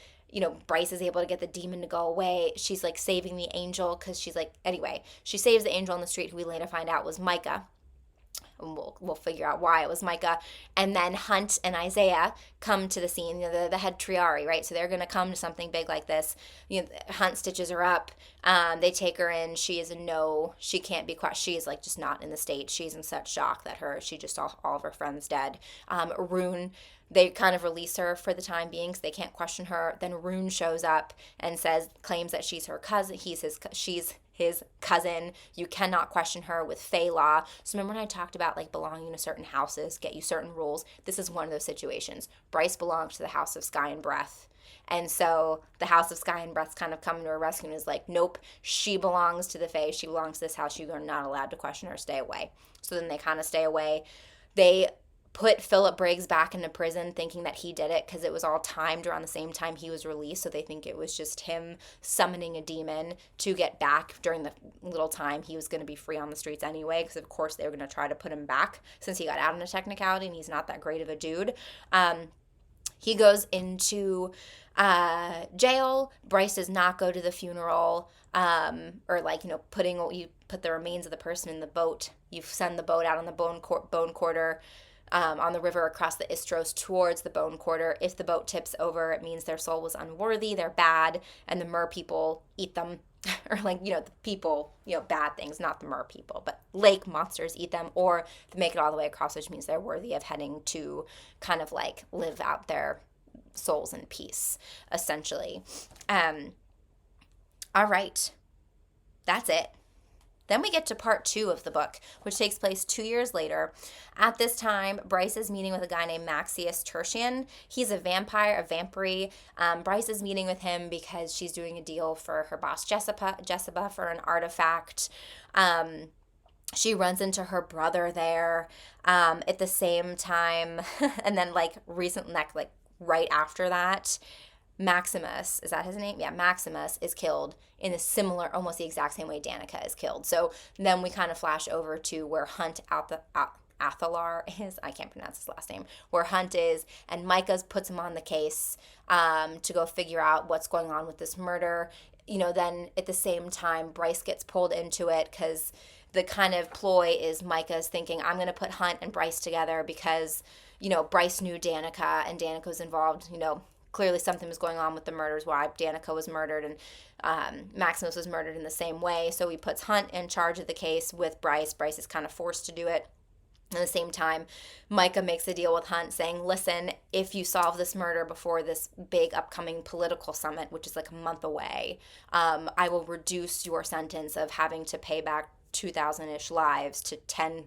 Bryce is able to get the demon to go away. She's like saving the angel, because she's like, anyway, she saves the angel on the street, who we later find out was Micah. And we'll figure out why it was Micah. And then Hunt and Isaiah come to the scene, the head Triari, right? So they're going to come to something big like this. Hunt stitches her up. They take her in. She is she can't be questioned. She is like just not in the state. She's in such shock that she just saw all of her friends dead. Rune, they kind of release her for the time being, because they can't question her. Then Rune shows up and claims that she's her cousin. She's his cousin. You cannot question her with Fey law. So remember when I talked about like belonging to certain houses get you certain rules? This is one of those situations. Bryce belongs to the House of Sky and Breath. And so the House of Sky and Breath's kind of coming to her rescue and is like, nope, she belongs to the Fae. She belongs to this house. You are not allowed to question her. Stay away. So then they kind of stay away. They put Philip Briggs back into prison, thinking that he did it, because it was all timed around the same time he was released. So they think it was just him summoning a demon to get back during the little time he was going to be free on the streets anyway, because of course they were going to try to put him back since he got out in a technicality and he's not that great of a dude. He goes into jail. Bryce does not go to the funeral, or like, you put the remains of the person in the boat. You send the boat out on the bone quarter, on the river across the Istros towards the Bone Quarter. If the boat tips over, it means their soul was unworthy, they're bad, and the mer people eat them. Or like, the people, bad things, not the mer people, but lake monsters eat them, or they make it all the way across, which means they're worthy of heading to kind of like live out their souls in peace, essentially. All right. That's it. Then we get to part 2 of the book, which takes place 2 years later. At this time, Bryce is meeting with a guy named Maxius Tertian. He's a vampire, a vampire. Bryce is meeting with him because she's doing a deal for her boss, Jessica, for an artifact. She runs into her brother there at the same time. And then, right after that, Maximus, is that his name? Yeah, Maximus is killed in a similar, almost the exact same way Danica is killed. So then we kind of flash over to where Hunt Athalar is. I can't pronounce his last name. Where Hunt is, and Micah puts him on the case to go figure out what's going on with this murder. Then at the same time, Bryce gets pulled into it, because the kind of ploy is Micah's thinking, I'm going to put Hunt and Bryce together because, Bryce knew Danica and Danica was involved, clearly something was going on with the murders, why Danica was murdered and Maximus was murdered in the same way. So he puts Hunt in charge of the case with Bryce. Bryce is kind of forced to do it. At the same time, Micah makes a deal with Hunt saying, listen, if you solve this murder before this big upcoming political summit, which is like a month away, I will reduce your sentence of having to pay back 2,000-ish lives to 10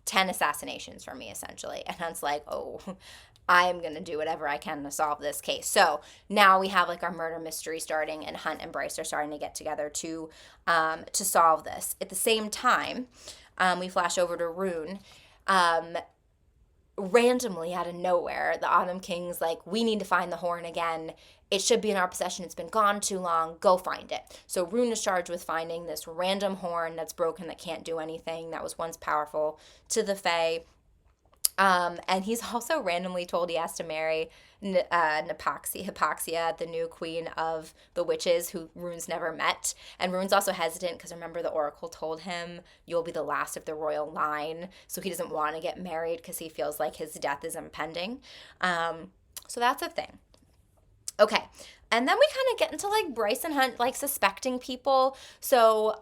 assassinations for me, essentially. And Hunt's like, oh, I am going to do whatever I can to solve this case. So now we have like our murder mystery starting, and Hunt and Bryce are starting to get together to solve this. At the same time, we flash over to Rune. Randomly out of nowhere, the Autumn King's like, we need to find the horn again. It should be in our possession. It's been gone too long. Go find it. So Rune is charged with finding this random horn that's broken, that can't do anything, that was once powerful to the Fae. And he's also randomly told he has to marry Hypaxia, the new queen of the witches, who Rune's never met. And Rune's also hesitant because remember the oracle told him you'll be the last of the royal line. So he doesn't want to get married because he feels like his death is impending. So that's a thing. Okay. And then we kind of get into like Bryce and Hunt like suspecting people. So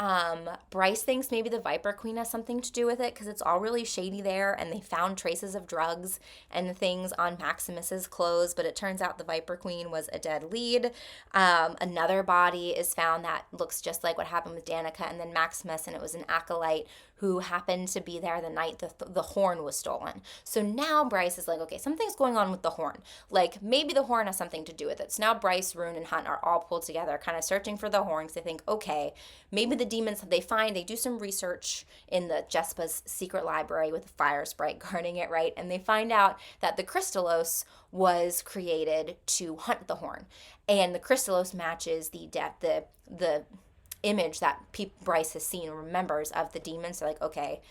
Bryce thinks maybe the Viper Queen has something to do with it because it's all really shady there, and they found traces of drugs and things on Maximus's clothes, but it turns out the Viper Queen was a dead lead. Another body is found that looks just like what happened with Danica and then Maximus, and it was an acolyte who happened to be there the night the horn was stolen. So now Bryce is like, okay, something's going on with the horn. Like maybe the horn has something to do with it. So now Bryce, Rune, and Hunt are all pulled together, kind of searching for the horn because they think, okay, maybe the demons they do some research in the Jespa's secret library with a fire sprite guarding it, right? And they find out that the Kristallos was created to hunt the horn. And the Kristallos matches the image that Bryce has seen and remembers of the demons. So like, okay,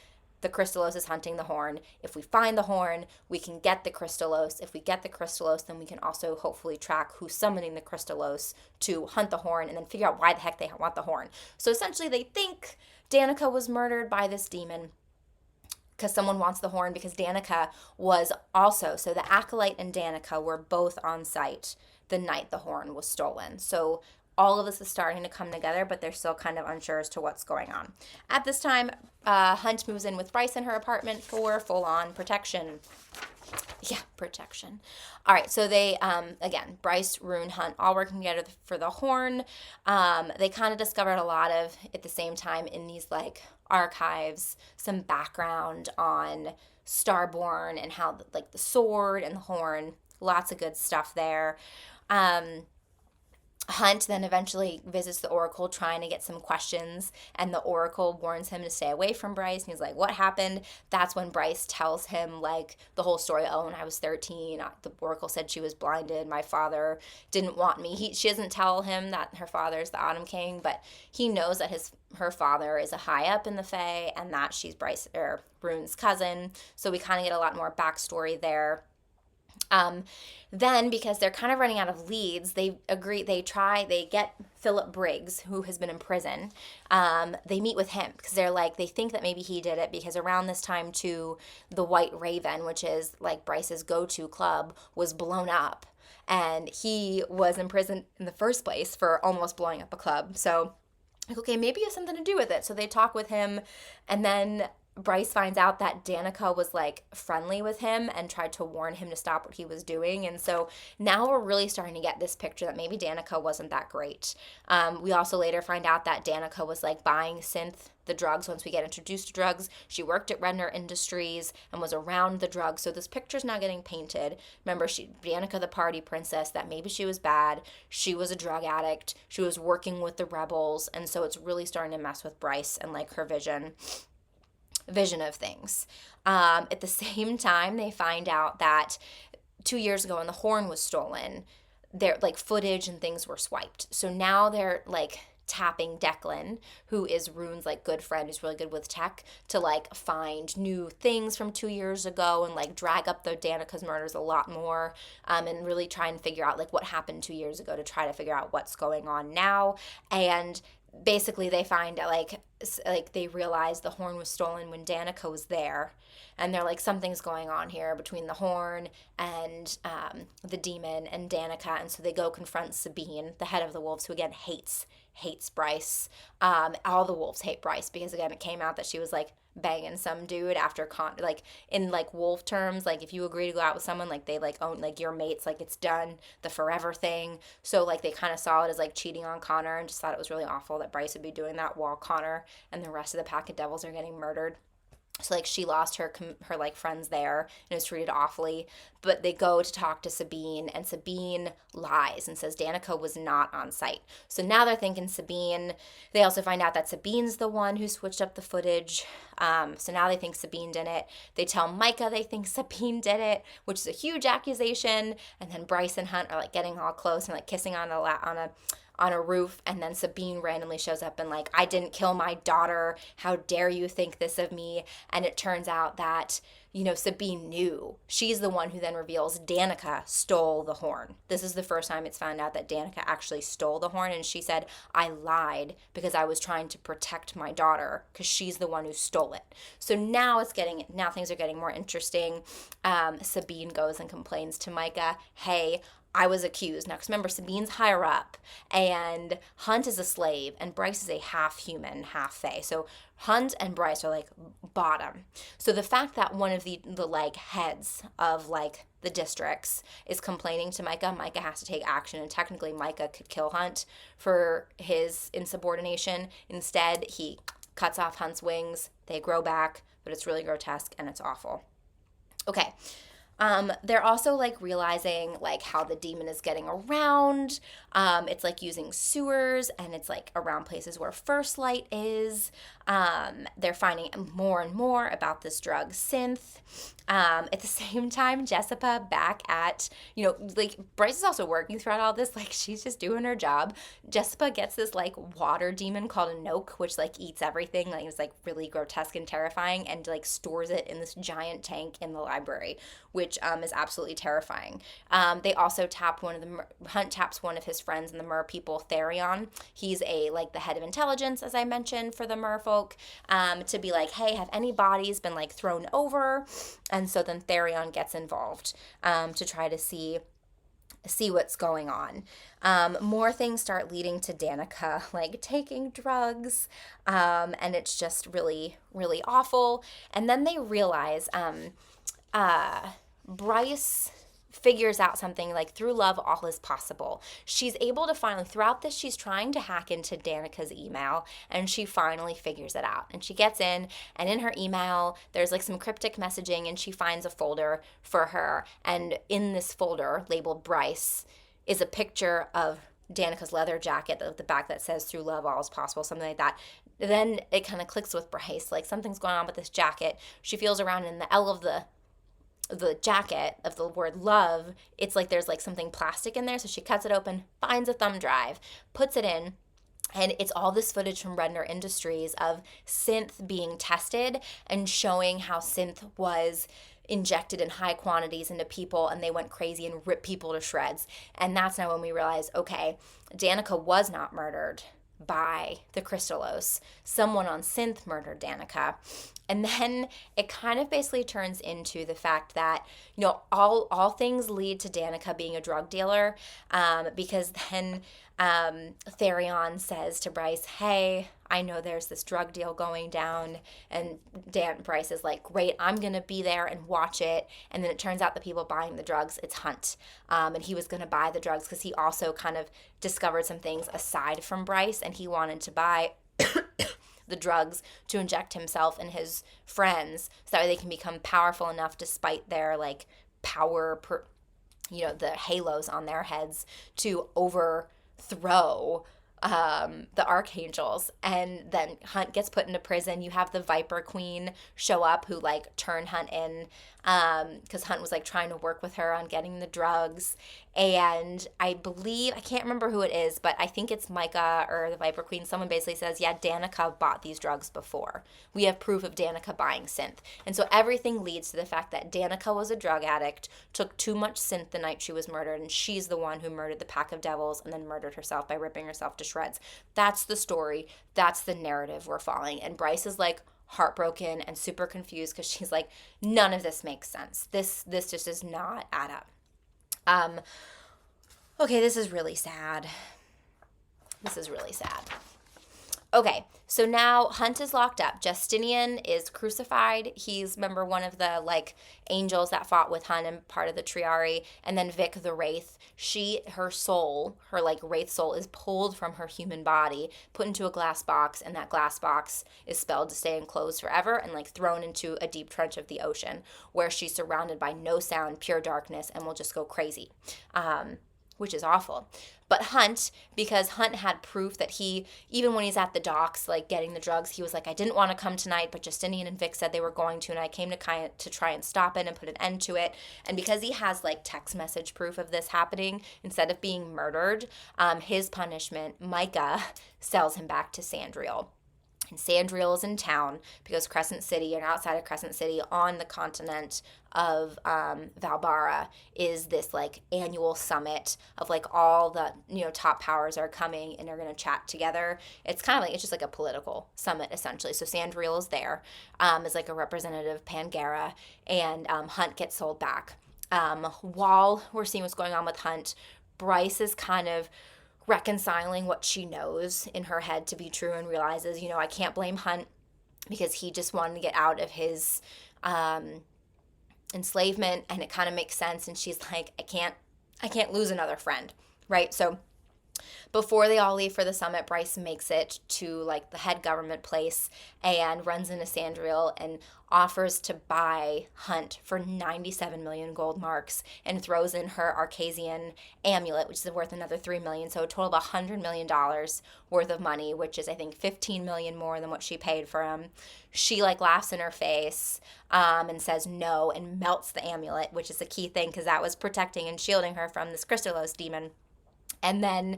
the Kristallos is hunting the horn. If we find the horn, we can get the Kristallos. If we get the Kristallos, then we can also hopefully track who's summoning the Kristallos to hunt the horn and then figure out why the heck they want the horn. So essentially they think Danica was murdered by this demon because someone wants the horn, because Danica was also, so the Acolyte and Danica were both on site the night the horn was stolen. So all of this is starting to come together, but they're still kind of unsure as to what's going on. At this time, Hunt moves in with Bryce in her apartment for full-on protection. Yeah, protection. All right, so they, again, Bryce, Rune, Hunt, all working together for the horn. They kind of discovered a lot of, at the same time, in these, like, archives, some background on Starborn and how, like, the sword and the horn, lots of good stuff there. Hunt then eventually visits the Oracle trying to get some questions, and the Oracle warns him to stay away from Bryce, and he's like, what happened? That's when Bryce tells him, like, the whole story. Oh, when I was 13, the Oracle said she was blinded. My father didn't want me. She doesn't tell him that her father is the Autumn King, but he knows that her father is a high up in the Fae, and that she's Rune's cousin, so we kind of get a lot more backstory there. Then, because they're kind of running out of leads, they get Philip Briggs, who has been in prison. They meet with him because they think that maybe he did it, because around this time too, the White Raven, which is like Bryce's go-to club, was blown up, and he was in prison in the first place for almost blowing up a club. So, like, okay, maybe he has something to do with it. So they talk with him, and then Bryce finds out that Danica was, like, friendly with him and tried to warn him to stop what he was doing. And so now we're really starting to get this picture that maybe Danica wasn't that great. We also later find out that Danica was, like, buying Synth, the drugs. Once we get introduced to drugs, she worked at Redner Industries and was around the drugs. So this picture's now getting painted. Remember, Danica, the party princess, that maybe she was bad. She was a drug addict. She was working with the rebels. And so it's really starting to mess with Bryce and, like, her vision of things. At the same time, they find out that 2 years ago when the horn was stolen, their, like, footage and things were swiped. So now they're, like, tapping Declan, who is Rune's, like, good friend, who's really good with tech, to, like, find new things from 2 years ago and, like, drag up the Danica's murders a lot more, and really try and figure out, like, what happened 2 years ago to try to figure out what's going on now. And basically they find like they realize the horn was stolen when Danica was there, and they're like, something's going on here between the horn and the demon and Danica, and so they go confront Sabine, the head of the wolves, who again hates Bryce. All the wolves hate Bryce because again it came out that she was like banging some dude after like in like wolf terms, like if you agree to go out with someone, like they like own like your mates, like it's done, the forever thing. So like they kind of saw it as like cheating on Connor and just thought it was really awful that Bryce would be doing that while Connor and the rest of the pack of devils are getting murdered. So like she lost her like friends there and was treated awfully. But they go to talk to Sabine, and Sabine lies and says Danica was not on site. So now they're thinking Sabine. They also find out that Sabine's the one who switched up the footage. So now they think Sabine did it. They tell Micah they think Sabine did it, which is a huge accusation. And then Bryce and Hunt are like getting all close and like kissing on a roof, and then Sabine randomly shows up and like, I didn't kill my daughter, how dare you think this of me. And it turns out that, you know, Sabine knew. She's the one who then reveals Danica stole the horn. This is the first time it's found out that Danica actually stole the horn, and she said, I lied because I was trying to protect my daughter because she's the one who stole it. So now things are getting more interesting. Sabine goes and complains to Micah, hey, I was accused. Now, because remember, Sabine's higher up, and Hunt is a slave, and Bryce is a half human, half fae. So Hunt and Bryce are like bottom. So the fact that one of the like heads of like the districts is complaining to Micah, Micah has to take action, and technically Micah could kill Hunt for his insubordination. Instead, he cuts off Hunt's wings. They grow back, but it's really grotesque and it's awful. Okay. They're also like realizing like how the demon is getting around. It's like using sewers, and it's like around places where Firstlight is. They're finding more and more about this drug Synth. At the same time, Jessica back at, you know, like Bryce is also working throughout all this. Like she's just doing her job. Jessica gets this like water demon called a Noke, which like eats everything. Like it's like really grotesque and terrifying, and like stores it in this giant tank in the library, which is absolutely terrifying. They also tap Hunt taps one of his friends in the Mer people, Therion. He's like the head of intelligence, as I mentioned, for the Mer folk, to be like, hey, have any bodies been like thrown over? And so then Therion gets involved to try to see what's going on. More things start leading to Danica like taking drugs, and it's just really, really awful. And then they realize Bryce figures out something like through love all is possible. She's able to finally, throughout this, she's trying to hack into Danica's email, and she finally figures it out. And she gets in, and in her email there's like some cryptic messaging, and she finds a folder for her, and in this folder labeled Bryce is a picture of Danica's leather jacket at the back that says through love all is possible, something like that. Then it kind of clicks with Bryce, like something's going on with this jacket. She feels around in the L of the jacket of the word love, it's like there's like something plastic in there. So she cuts it open, finds a thumb drive, puts it in, and it's all this footage from Redner Industries of Synth being tested and showing how Synth was injected in high quantities into people, and they went crazy and ripped people to shreds. And that's now when we realize, okay, Danica was not murdered by the Kristallos. Someone on Synth murdered Danica. And then it kind of basically turns into the fact that, you know, all things lead to Danica being a drug dealer, because then Therion says to Bryce, hey, I know there's this drug deal going down, and Bryce is like, great, I'm going to be there and watch it. And then it turns out the people buying the drugs, it's Hunt, and he was going to buy the drugs because he also kind of discovered some things aside from Bryce, and he wanted to buy the drugs to inject himself and his friends so that way they can become powerful enough despite their like the halos on their heads to overthrow the archangels. And then Hunt gets put into prison. You have the Viper Queen show up who like turn Hunt in because Hunt was like trying to work with her on getting the drugs. And I can't remember who it is, but I think it's Micah or the Viper Queen. Someone basically says, yeah, Danica bought these drugs before. We have proof of Danica buying Synth. And so everything leads to the fact that Danica was a drug addict, took too much Synth the night she was murdered, and she's the one who murdered the pack of devils and then murdered herself by ripping herself to shreds. That's the story. That's the narrative we're following. And Bryce is like heartbroken and super confused because she's like, none of this makes sense. This just does not add up. Okay, this is really sad. This is really sad. Okay, so now Hunt is locked up. Justinian is crucified. He's, remember, one of the, like, angels that fought with Hunt and part of the Triarii. And then Vic the Wraith, her soul, her, like, Wraith soul is pulled from her human body, put into a glass box, and that glass box is spelled to stay enclosed forever and, like, thrown into a deep trench of the ocean where she's surrounded by no sound, pure darkness, and will just go crazy. Which is awful. But Hunt, because Hunt had proof that he, even when he's at the docks, like getting the drugs, he was like, I didn't want to come tonight, but Justinian and Vic said they were going to, and I came to try and stop it and put an end to it. And because he has like text message proof of this happening, instead of being murdered, his punishment, Micah, sells him back to Sandriel. And Sandriel is in town because Crescent City, and outside of Crescent City on the continent of Valbara, is this like annual summit of like all the, you know, top powers are coming and they're going to chat together. It's kind of like, it's just like a political summit essentially. So Sandriel is there as like a representative of Pangera, and Hunt gets sold back. While we're seeing what's going on with Hunt, Bryce is kind of reconciling what she knows in her head to be true and realizes, you know, I can't blame Hunt because he just wanted to get out of his enslavement, and it kind of makes sense. And she's like, I can't lose another friend, right? So before they all leave for the summit, Bryce makes it to like the head government place and runs into Sandriel and offers to buy Hunt for 97 million gold marks and throws in her Archesian Amulet, which is worth another 3 million. So a total of $100 million worth of money, which is I think 15 million more than what she paid for him. She like laughs in her face and says no and melts the amulet, which is a key thing because that was protecting and shielding her from this Kristallos demon. And then,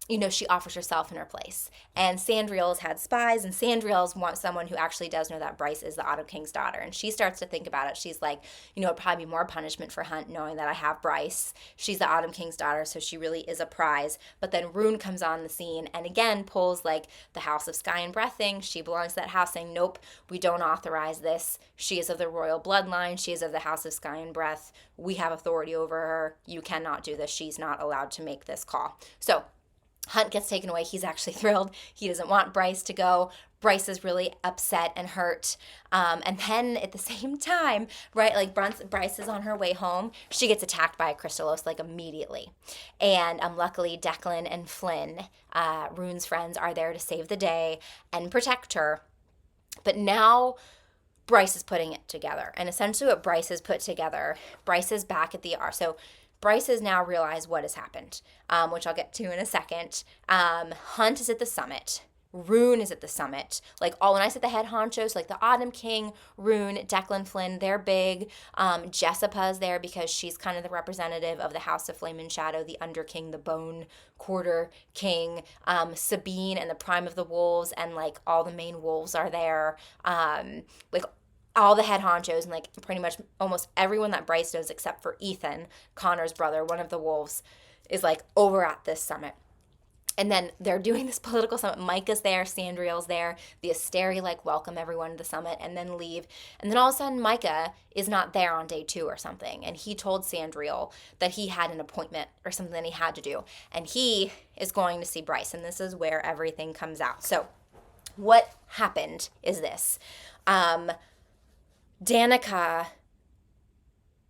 you know, she offers herself in her place. And Sandriel's had spies, and Sandriel's wants someone who actually does know that Bryce is the Autumn King's daughter. And she starts to think about it. She's like, you know, it'd probably be more punishment for Hunt knowing that I have Bryce. She's the Autumn King's daughter, so she really is a prize. But then Rune comes on the scene and again pulls like the House of Sky and Breath thing. She belongs to that house, saying, nope, we don't authorize this. She is of the royal bloodline. She is of the House of Sky and Breath. We have authority over her. You cannot do this. She's not allowed to make this call. So Hunt gets taken away. He's actually thrilled. He doesn't want Bryce to go. Bryce is really upset and hurt. And then at the same time, right, like Bryce is on her way home. She gets attacked by a Kristallos like immediately. And luckily Declan and Flynn, Rune's friends, are there to save the day and protect her. But now Bryce is putting it together. And essentially what Bryce has put together, Bryce is back at the So Bryce has now realized what has happened, which I'll get to in a second. Hunt is at the summit. Rune is at the summit. Like when I said the head honchos, like the Autumn King, Rune, Declan Flynn, they're big. Jessica's there because she's kind of the representative of the House of Flame and Shadow, the Under King, the Bone Quarter King. Sabine and the Prime of the Wolves, and like all the main wolves are there. Like all the head honchos and like pretty much almost everyone that Bryce knows except for Ethan, Connor's brother, one of the wolves, is like over at this summit. And then they're doing this political summit. Micah's there, Sandriel's there. The Asteri like welcome everyone to the summit and then leave. And then all of a sudden Micah is not there on day 2 or something. And he told Sandriel that he had an appointment or something that he had to do. And he is going to see Bryce. And this is where everything comes out. So what happened is this. Danica,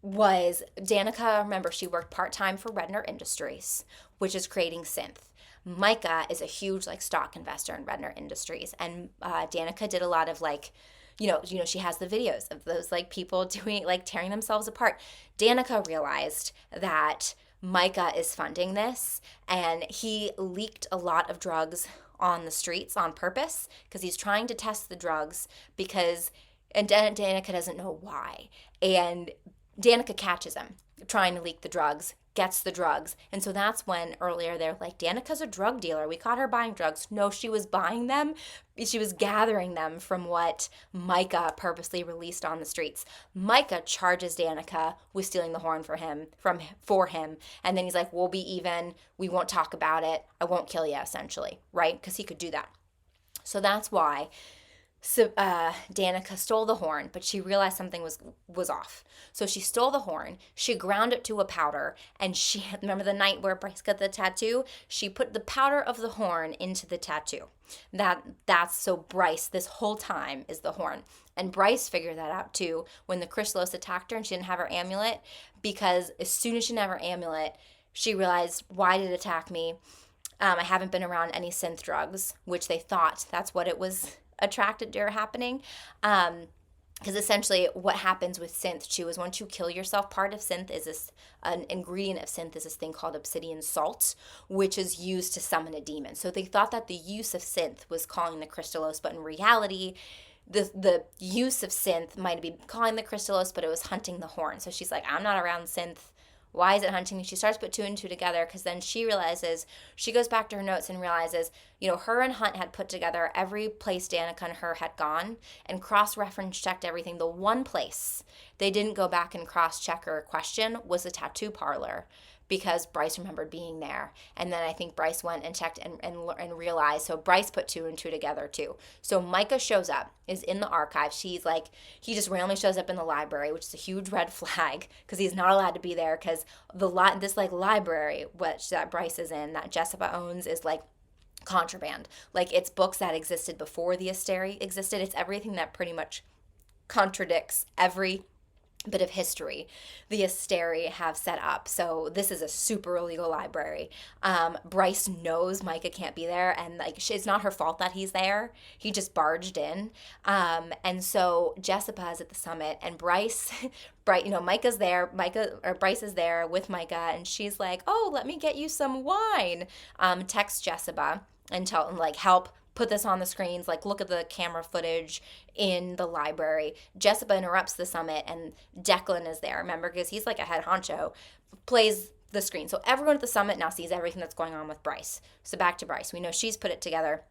remember, she worked part-time for Redner Industries, which is creating Synth. Micah is a huge like stock investor in Redner Industries, and Danica did a lot of like, you know, she has the videos of those like people doing like tearing themselves apart. Danica realized that Micah is funding this, and he leaked a lot of drugs on the streets on purpose because he's trying to test the drugs and Danica doesn't know why. And Danica catches him trying to leak the drugs, gets the drugs. And so that's when earlier they're like, Danica's a drug dealer. We caught her buying drugs. No, she was buying them. She was gathering them from what Micah purposely released on the streets. Micah charges Danica with stealing the horn for him. And then he's like, we'll be even. We won't talk about it. I won't kill you, essentially, right? Because he could do that. So that's why Danica stole the horn, but she realized something was off. So she stole the horn, she ground it to a powder, and she, remember the night where Bryce got the tattoo? She put the powder of the horn into the tattoo. That's so Bryce, this whole time, is the horn. And Bryce figured that out too when the Kristallos attacked her and she didn't have her amulet, because as soon as she didn't have her amulet, she realized, why did it attack me? I haven't been around any synth drugs, which they thought that's what it was attracted to her happening. Because essentially what happens with synth too is once you kill yourself, part of synth is an ingredient of synth is this thing called obsidian salt, which is used to summon a demon. So they thought that the use of synth was calling the Kristallos, but in reality, the use of synth might be calling the Kristallos, but it was hunting the horn. So she's like, I'm not around synth. Why is it hunting me? She starts to put two and two together, because then she realizes, she goes back to her notes and realizes, her and Hunt had put together every place Danica and her had gone and cross-reference checked everything. The one place they didn't go back and cross-check or question was the tattoo parlor, because Bryce remembered being there. And then I think Bryce went and checked and realized, so Bryce put two and two together too. So Micah shows up, is in the archive. She's like, he just randomly shows up in the library, which is a huge red flag, because he's not allowed to be there, because this library, which that Bryce is in, that Jessica owns, is like contraband. Like, it's books that existed before the Asteri existed. It's everything that pretty much contradicts every bit of history the Asteri have set up. So this is a super illegal library. Bryce knows Micah can't be there, and it's not her fault that he's there. He just barged in. And so Jessica is at the summit, and Bryce, Micah's there. Bryce is there with Micah, and she's like, "Oh, let me get you some wine." Text Jessica and tell him, help put this on the screens, look at the camera footage in the library. Jessica interrupts the summit, and Declan is there, remember, because he's a head honcho, plays the screen. So everyone at the summit now sees everything that's going on with Bryce. So back to Bryce. We know she's put it together.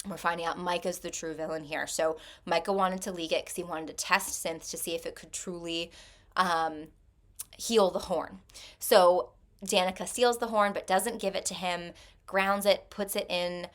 We're finding out Micah's the true villain here. So Micah wanted to leak it because he wanted to test Synth to see if it could truly heal the horn. So Danica steals the horn but doesn't give it to him, grounds it, puts it in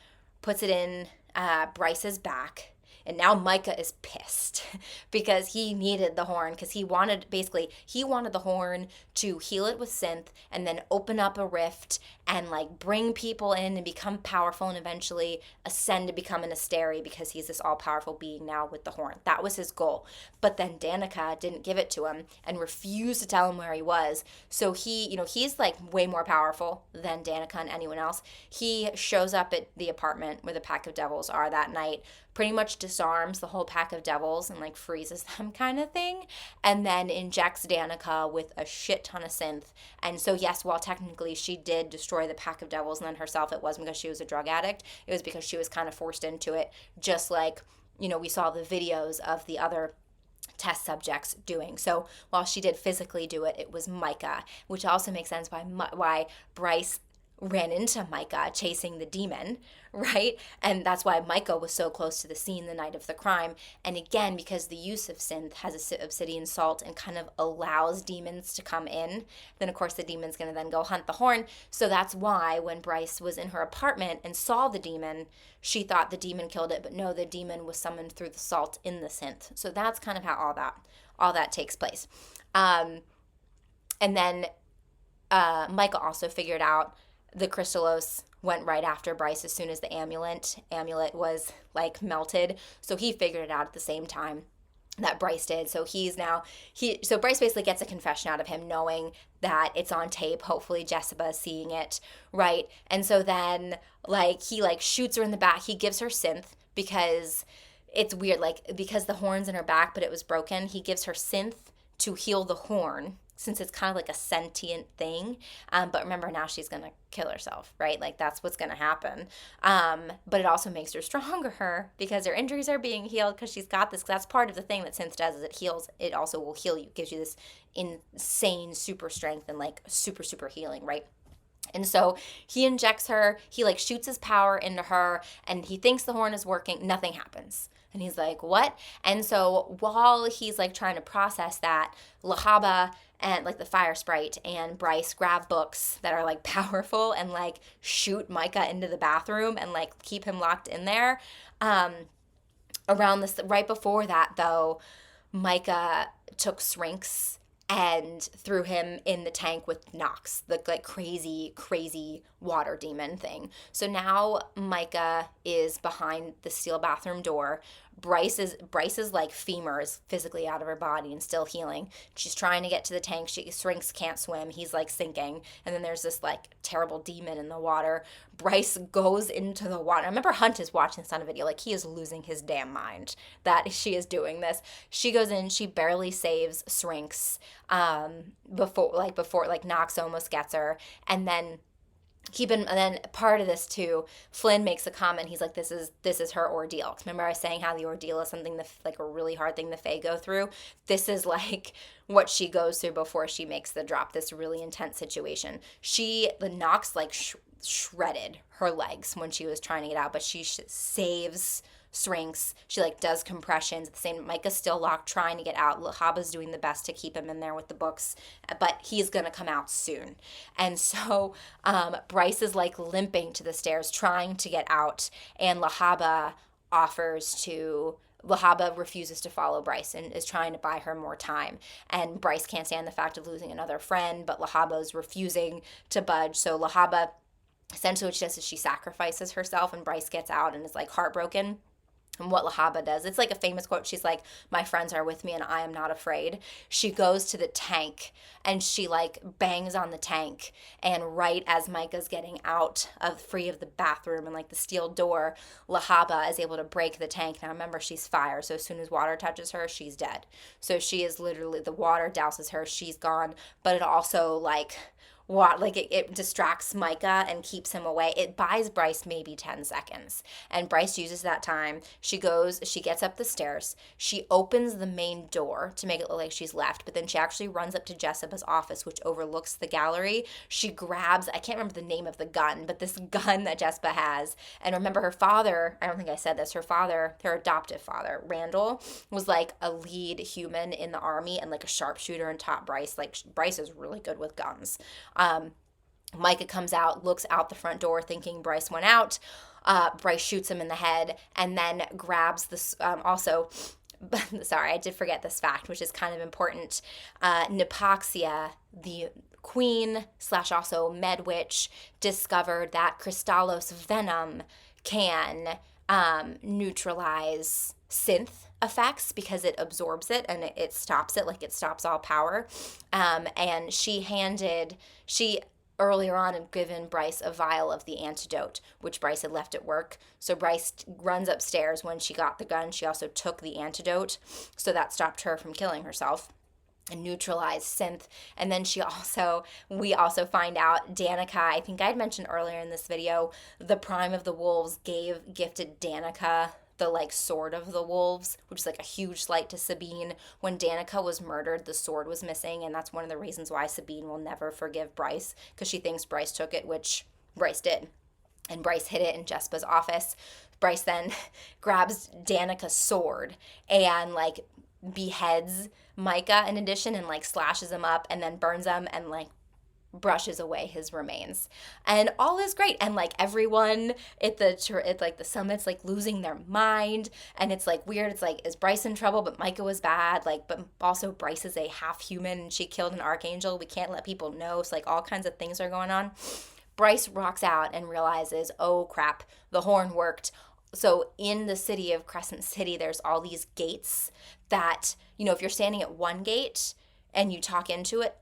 Bryce's back. And now Micah is pissed because he needed the horn, because he wanted the horn to heal it with synth and then open up a rift and bring people in and become powerful and eventually ascend to become an Asteri, because he's this all-powerful being now with the horn. That was his goal. But then Danica didn't give it to him and refused to tell him where he was. So he's way more powerful than Danica and anyone else. He shows up at the apartment where the pack of devils are that night, pretty much disarms the whole pack of devils and freezes them kind of thing, and then injects Danica with a shit ton of synth. And so yes, while technically she did destroy the pack of devils and then herself, it wasn't because she was a drug addict, it was because she was kind of forced into it, just we saw the videos of the other test subjects doing. So while she did physically do it, it was Micah, which also makes sense why Bryce ran into Micah chasing the demon, right? And that's why Micah was so close to the scene the night of the crime. And again, because the use of synth has obsidian salt and kind of allows demons to come in, then of course the demon's going to then go hunt the horn. So that's why when Bryce was in her apartment and saw the demon, she thought the demon killed it, but no, the demon was summoned through the salt in the synth. So that's kind of how all that takes place. And then Micah also figured out the Kristallos went right after Bryce as soon as the amulet was melted. So he figured it out at the same time that Bryce did. So so Bryce basically gets a confession out of him, knowing that it's on tape. Hopefully Jessica is seeing it, right? And so then he shoots her in the back. He gives her synth because it's weird, because the horn's in her back, but it was broken. He gives her synth to heal the horn, since it's kind of like a sentient thing. But remember, now she's going to kill herself, right? Like that's what's going to happen. But it also makes her stronger because her injuries are being healed because she's got this. That's part of the thing that Synth does is it heals. It also will heal you, gives you this insane super strength and like super, super healing, right? And so he injects her, he like shoots his power into her, and he thinks the horn is working. Nothing happens. And he's like, what? And so while he's like trying to process that, Lahaba and like the fire sprite and Bryce grab books that are like powerful and like shoot Micah into the bathroom and like keep him locked in there. Around this, right before that though, Micah took Syrinx and threw him in the tank with Nox, the like crazy, crazy water demon thing. So now Micah is behind the steel bathroom door. Bryce's like femur is physically out of her body and still healing. She's trying to get to the tank. Syrinx can't swim. He's like sinking. And then there's this like terrible demon in the water. Bryce goes into the water. I remember Hunt is watching this on a video. Like he is losing his damn mind that she is doing this. She goes in. She barely saves Syrinx before Nox almost gets her. And then and then part of this too, Flynn makes a comment. He's like, this is her ordeal. Remember I was saying how the ordeal is something like a really hard thing the Fae go through. This is like what she goes through before she makes the drop, this really intense situation. The Nox like shredded her legs when she was trying to get out, but she saves Syrinx. She like does compressions at the same. Micah's still locked trying to get out. Lahaba's doing the best to keep him in there with the books, but he's gonna come out soon. And so Bryce is like limping to the stairs trying to get out, and Lahaba refuses to follow Bryce and is trying to buy her more time. And Bryce can't stand the fact of losing another friend, but Lahaba's refusing to budge. So Lahaba, essentially what she does is she sacrifices herself, and Bryce gets out and is like heartbroken. And what Lahaba does, it's like a famous quote. She's like, my friends are with me and I am not afraid. She goes to the tank and she like bangs on the tank. And right as Micah's getting free of the bathroom and like the steel door, Lahaba is able to break the tank. Now remember, she's fire. So as soon as water touches her, she's dead. So she is literally, the water douses her. She's gone. But it also it distracts Micah and keeps him away. It buys Bryce maybe 10 seconds. And Bryce uses that time. She gets up the stairs. She opens the main door to make it look like she's left, but then she actually runs up to Jessica's office, which overlooks the gallery. She grabs, I can't remember the name of the gun, but this gun that Jessica has. And remember her father, I don't think I said this, her adoptive father, Randall, was like a lead human in the army and like a sharpshooter and taught Bryce. Like Bryce is really good with guns. Micah comes out, looks out the front door thinking Bryce went out. Bryce shoots him in the head and then grabs this, sorry, I did forget this fact, which is kind of important. Nipoxia, the queen / also med witch, discovered that Kristallos venom can neutralize synth effects because it absorbs it and it stops it, like it stops all power. And she earlier on had given Bryce a vial of the antidote, which Bryce had left at work. So Bryce runs upstairs. When she got the gun, she also took the antidote, so that stopped her from killing herself and neutralized synth. And then we also find out Danica, I think I'd mentioned earlier in this video, the Prime of the Wolves gifted Danica the like sword of the wolves, which is like a huge slight to Sabine. When Danica was murdered, the sword was missing, and that's one of the reasons why Sabine will never forgive Bryce, because she thinks Bryce took it, which Bryce did. And Bryce hid it in Jespa's office. Bryce then grabs Danica's sword and like beheads Micah in addition, and like slashes him up and then burns him and like brushes away his remains, and all is great. And like everyone at the summit's like losing their mind, and it's like weird. It's like, is Bryce in trouble? But Micah was bad. Like, but also Bryce is a half human and she killed an archangel. We can't let people know. So like all kinds of things are going on. Bryce rocks out and realizes, oh crap, the horn worked. So in the city of Crescent City, there's all these gates that, if you're standing at one gate and you talk into it,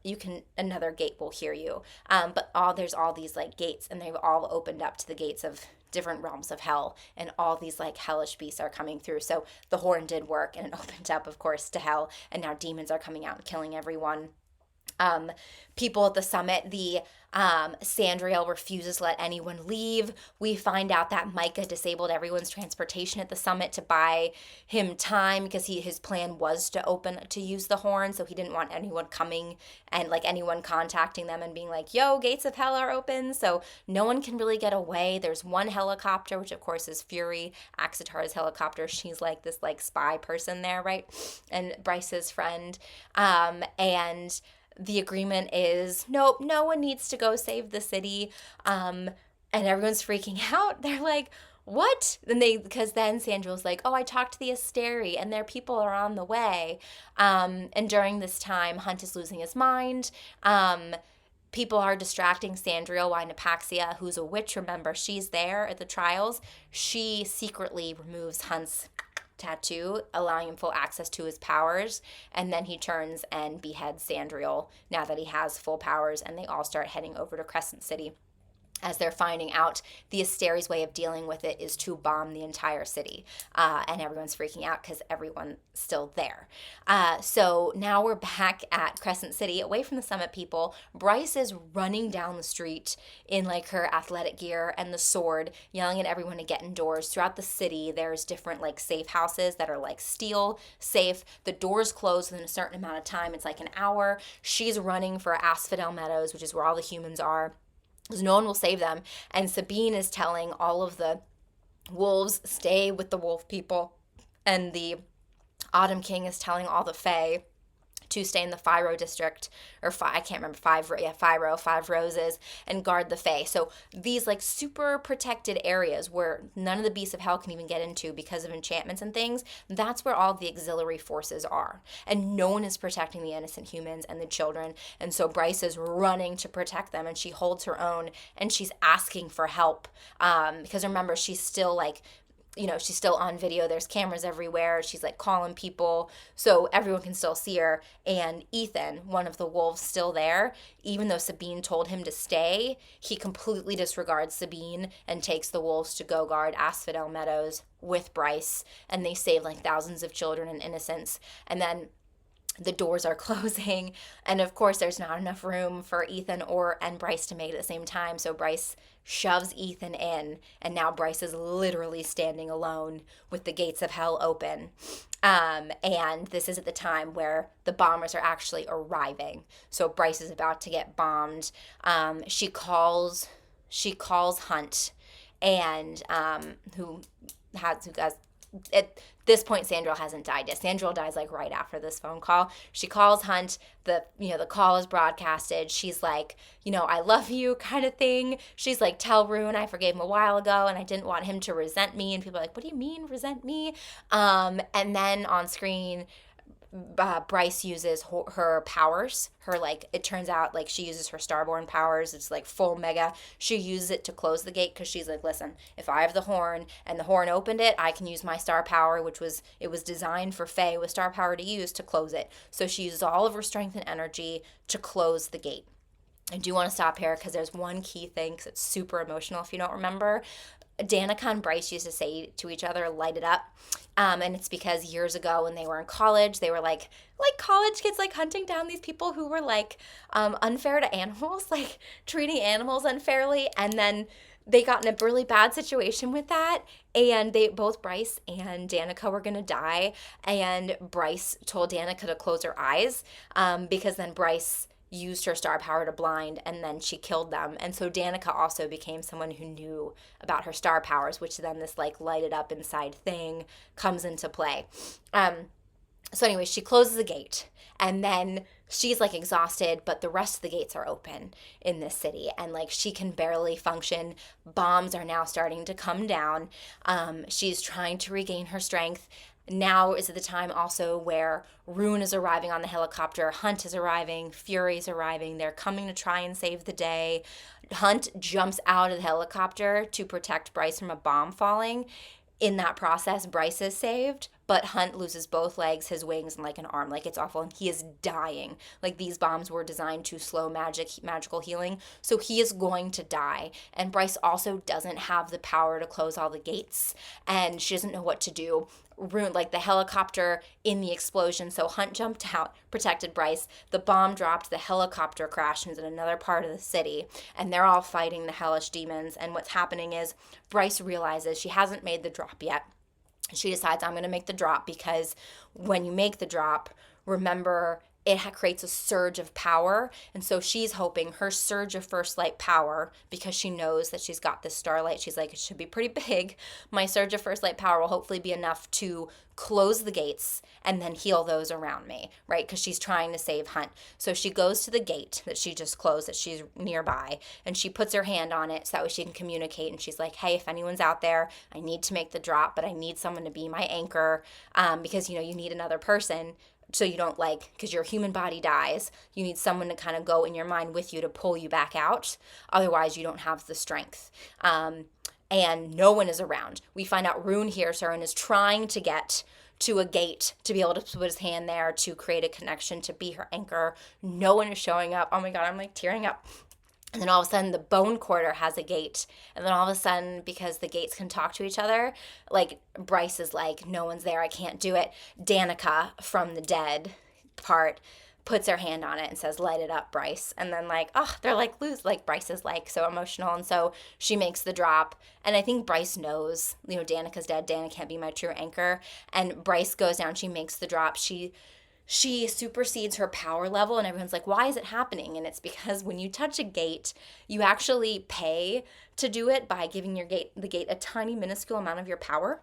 another gate will hear you. But there's all these like gates, and they've all opened up to the gates of different realms of hell, and all these like hellish beasts are coming through. So the horn did work, and it opened up, of course, to hell, and now demons are coming out and killing everyone. People at the summit, the Sandriel refuses to let anyone leave. We find out that Micah disabled everyone's transportation at the summit to buy him time because his plan was to use the horn, so he didn't want anyone coming and like anyone contacting them and being like, yo, gates of hell are open, so no one can really get away. There's one helicopter, which of course is Fury, Axatar's helicopter. She's like this like spy person there, right? And Bryce's friend. And the agreement is, nope, no one needs to go save the city. And everyone's freaking out. They're like, what? Because then Sandriel's like, oh, I talked to the Asteri and their people are on the way. And during this time, Hunt is losing his mind. People are distracting Sandriel while Napaxia, who's a witch, remember, she's there at the trials. She secretly removes Hunt's tattoo, allowing him full access to his powers, and then he turns and beheads Sandriel now that he has full powers, and they all start heading over to Crescent City. As they're finding out, the Asteri's way of dealing with it is to bomb the entire city. And everyone's freaking out because everyone's still there. So now we're back at Crescent City, away from the summit people. Bryce is running down the street in like her athletic gear and the sword, yelling at everyone to get indoors. Throughout the city, there's different like safe houses that are like steel safe. The doors close within a certain amount of time. It's like an hour. She's running for Asphodel Meadows, which is where all the humans are, because no one will save them. And Sabine is telling all of the wolves, stay with the wolf people. And the Autumn King is telling all the Fae to stay in the Fyro district, or I can't remember, Fyro, Five Roses, and guard the Fae. So these like super protected areas where none of the beasts of hell can even get into because of enchantments and things, that's where all the auxiliary forces are. And no one is protecting the innocent humans and the children. And so Bryce is running to protect them, and she holds her own, and she's asking for help. Because remember, she's still like, she's still on video. There's cameras everywhere. She's like calling people so everyone can still see her. And Ethan, one of the wolves, still there. Even though Sabine told him to stay, he completely disregards Sabine and takes the wolves to go guard Asphodel Meadows with Bryce. And they save like thousands of children and innocents. And then the doors are closing, and of course there's not enough room for Ethan and Bryce to make it at the same time, so Bryce shoves Ethan in, and now Bryce is literally standing alone with the gates of hell open. And this is at the time where the bombers are actually arriving, so Bryce is about to get bombed. She calls Hunt, and who has at this point Sandriel hasn't died yet. Sandriel dies like right after this phone call. She calls Hunt. The call is broadcasted. She's like, I love you kind of thing. She's like, tell Rune I forgave him a while ago and I didn't want him to resent me. And people are like, what do you mean resent me? And then on screen, Bryce uses her powers. It turns out like she uses her Starborn powers. It's like full mega. She uses it to close the gate because she's like, listen, if I have the horn and the horn opened it, I can use my star power, it was designed for Fae with star power to use to close it. So she uses all of her strength and energy to close the gate. I do want to stop here because there's one key thing, because it's super emotional if you don't remember. Danica and Bryce used to say to each other, light it up. And it's because years ago when they were in college, they were like college kids, like hunting down these people who were like unfair to animals, like treating animals unfairly. And then they got in a really bad situation with that. And both Bryce and Danica were going to die. And Bryce told Danica to close her eyes because then Bryce used her star power to blind, and then she killed them. And so Danica also became someone who knew about her star powers, which then this like lighted up inside thing comes into play. So anyway, she closes the gate, and then she's like exhausted, but the rest of the gates are open in this city, and like she can barely function. Bombs are now starting to come down. She's trying to regain her strength. Now is the time also where Rune is arriving on the helicopter, Hunt is arriving, Fury's arriving, they're coming to try and save the day. Hunt jumps out of the helicopter to protect Bryce from a bomb falling. In that process, Bryce is saved, but Hunt loses both legs, his wings, and like an arm. Like, it's awful, and he is dying. Like, these bombs were designed to slow magical healing, so he is going to die. And Bryce also doesn't have the power to close all the gates, and she doesn't know what to do. Ruined, like, the helicopter in the explosion, so Hunt jumped out, protected Bryce. The bomb dropped, the helicopter crashed into another part of the city, and they're all fighting the hellish demons. And what's happening is Bryce realizes she hasn't made the drop yet. She decides, I'm going to make the drop, because when you make the drop, remember, it creates a surge of power. And so she's hoping her surge of first light power, because she knows that she's got this starlight, she's like, it should be pretty big. My surge of first light power will hopefully be enough to close the gates and then heal those around me, right? Because she's trying to save Hunt. So she goes to the gate that she just closed, that she's nearby, and she puts her hand on it so that way she can communicate. And she's like, hey, if anyone's out there, I need to make the drop, but I need someone to be my anchor, because, you need another person. So you don't, because your human body dies, you need someone to kind of go in your mind with you to pull you back out. Otherwise, you don't have the strength. And no one is around. We find out Rune hears her and is trying to get to a gate to be able to put his hand there to create a connection, to be her anchor. No one is showing up. Oh my God, I'm like tearing up. And then all of a sudden, the Bone Quarter has a gate. And then all of a sudden, because the gates can talk to each other, like, Bryce is like, no one's there, I can't do it. Danica from the dead part puts her hand on it and says, light it up, Bryce. And then, they're like, lose. Like, Bryce is like so emotional. And so she makes the drop. And I think Bryce knows, Danica's dead. Danica can't be my true anchor. And Bryce goes down. She makes the drop. She supersedes her power level, and everyone's like, why is it happening? And it's because when you touch a gate, you actually pay to do it by giving the gate a tiny minuscule amount of your power.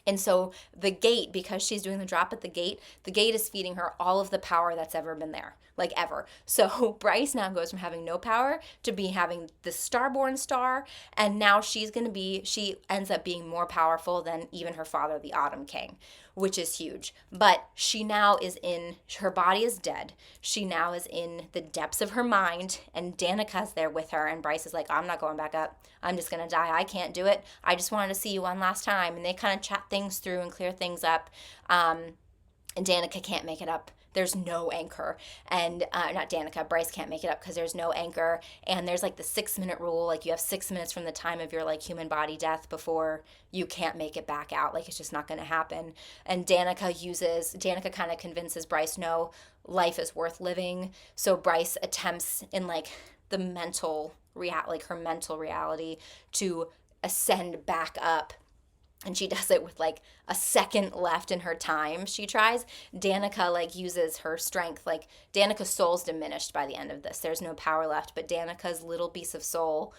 And so the gate, because she's doing the drop at the gate is feeding her all of the power that's ever been there, like ever. So Bryce now goes from having no power to having the Starborn star, and now she ends up being more powerful than even her father, the Autumn King, which is huge. But she now her body is dead. She now is in the depths of her mind, and Danica's there with her, and Bryce is like, I'm not going back up. I'm just going to die. I can't do it. I just wanted to see you one last time. And they kind of chat things through and clear things up. And Danica can't make it up. There's no anchor. And not Danica, Bryce can't make it up because there's no anchor. And there's the 6-minute rule. Like, you have 6 minutes from the time of your human body death before you can't make it back out. Like, it's just not going to happen. And Danica kind of convinces Bryce, no, life is worth living. So Bryce attempts in the mental her mental reality to ascend back up. And she does it with a second left in her time. She tries. Danica uses her strength. Danica's soul's diminished by the end of this. There's no power left, but Danica's little piece of soul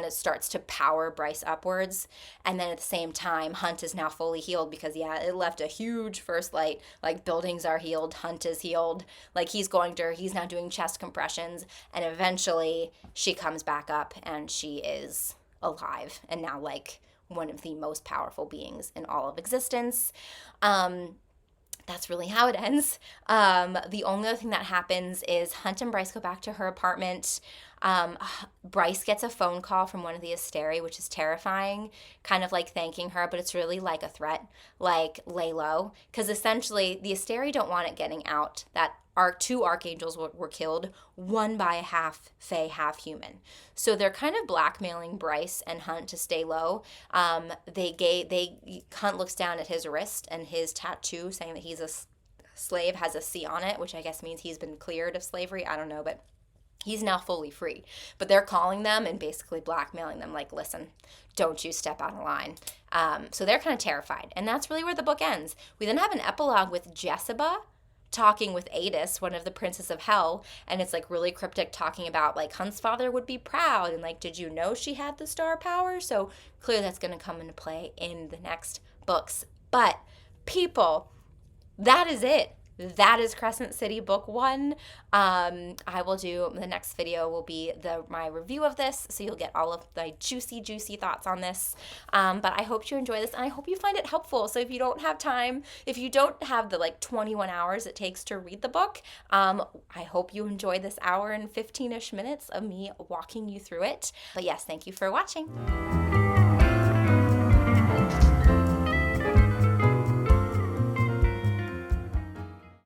starts to power Bryce upwards. And then at the same time, Hunt is now fully healed because it left a huge first light. Buildings are healed, Hunt is healed. He's now doing chest compressions, and eventually she comes back up and she is alive and now one of the most powerful beings in all of existence. That's really how it ends. The only other thing that happens is Hunt and Bryce go back to her apartment. Bryce gets a phone call from one of the Asteri, which is terrifying, kind of thanking her, but it's really a threat, lay low. Because essentially, the Asteri don't want it getting out that our 2 archangels were killed, one by a half fae, half human. So they're kind of blackmailing Bryce and Hunt to stay low. Hunt looks down at his wrist, and his tattoo saying that he's a slave has a C on it, which I guess means he's been cleared of slavery. I don't know, but he's now fully free. But they're calling them and basically blackmailing them, listen, don't you step out of line. So they're kind of terrified. And that's really where the book ends. We then have an epilogue with Jessica talking with Adis, one of the princes of hell, and it's really cryptic, talking about Hunt's father would be proud, and did you know she had the star power? So clearly that's going to come into play in the next books. But people, that is it. That is Crescent City Book 1. I will do, the next video will be my review of this, so you'll get all of the juicy thoughts on this. But I hope you enjoy this, and I hope you find it helpful. So if you don't have time, if you don't have the 21 hours it takes to read the book, I hope you enjoy this hour and 15-ish minutes of me walking you through it. But yes, thank you for watching.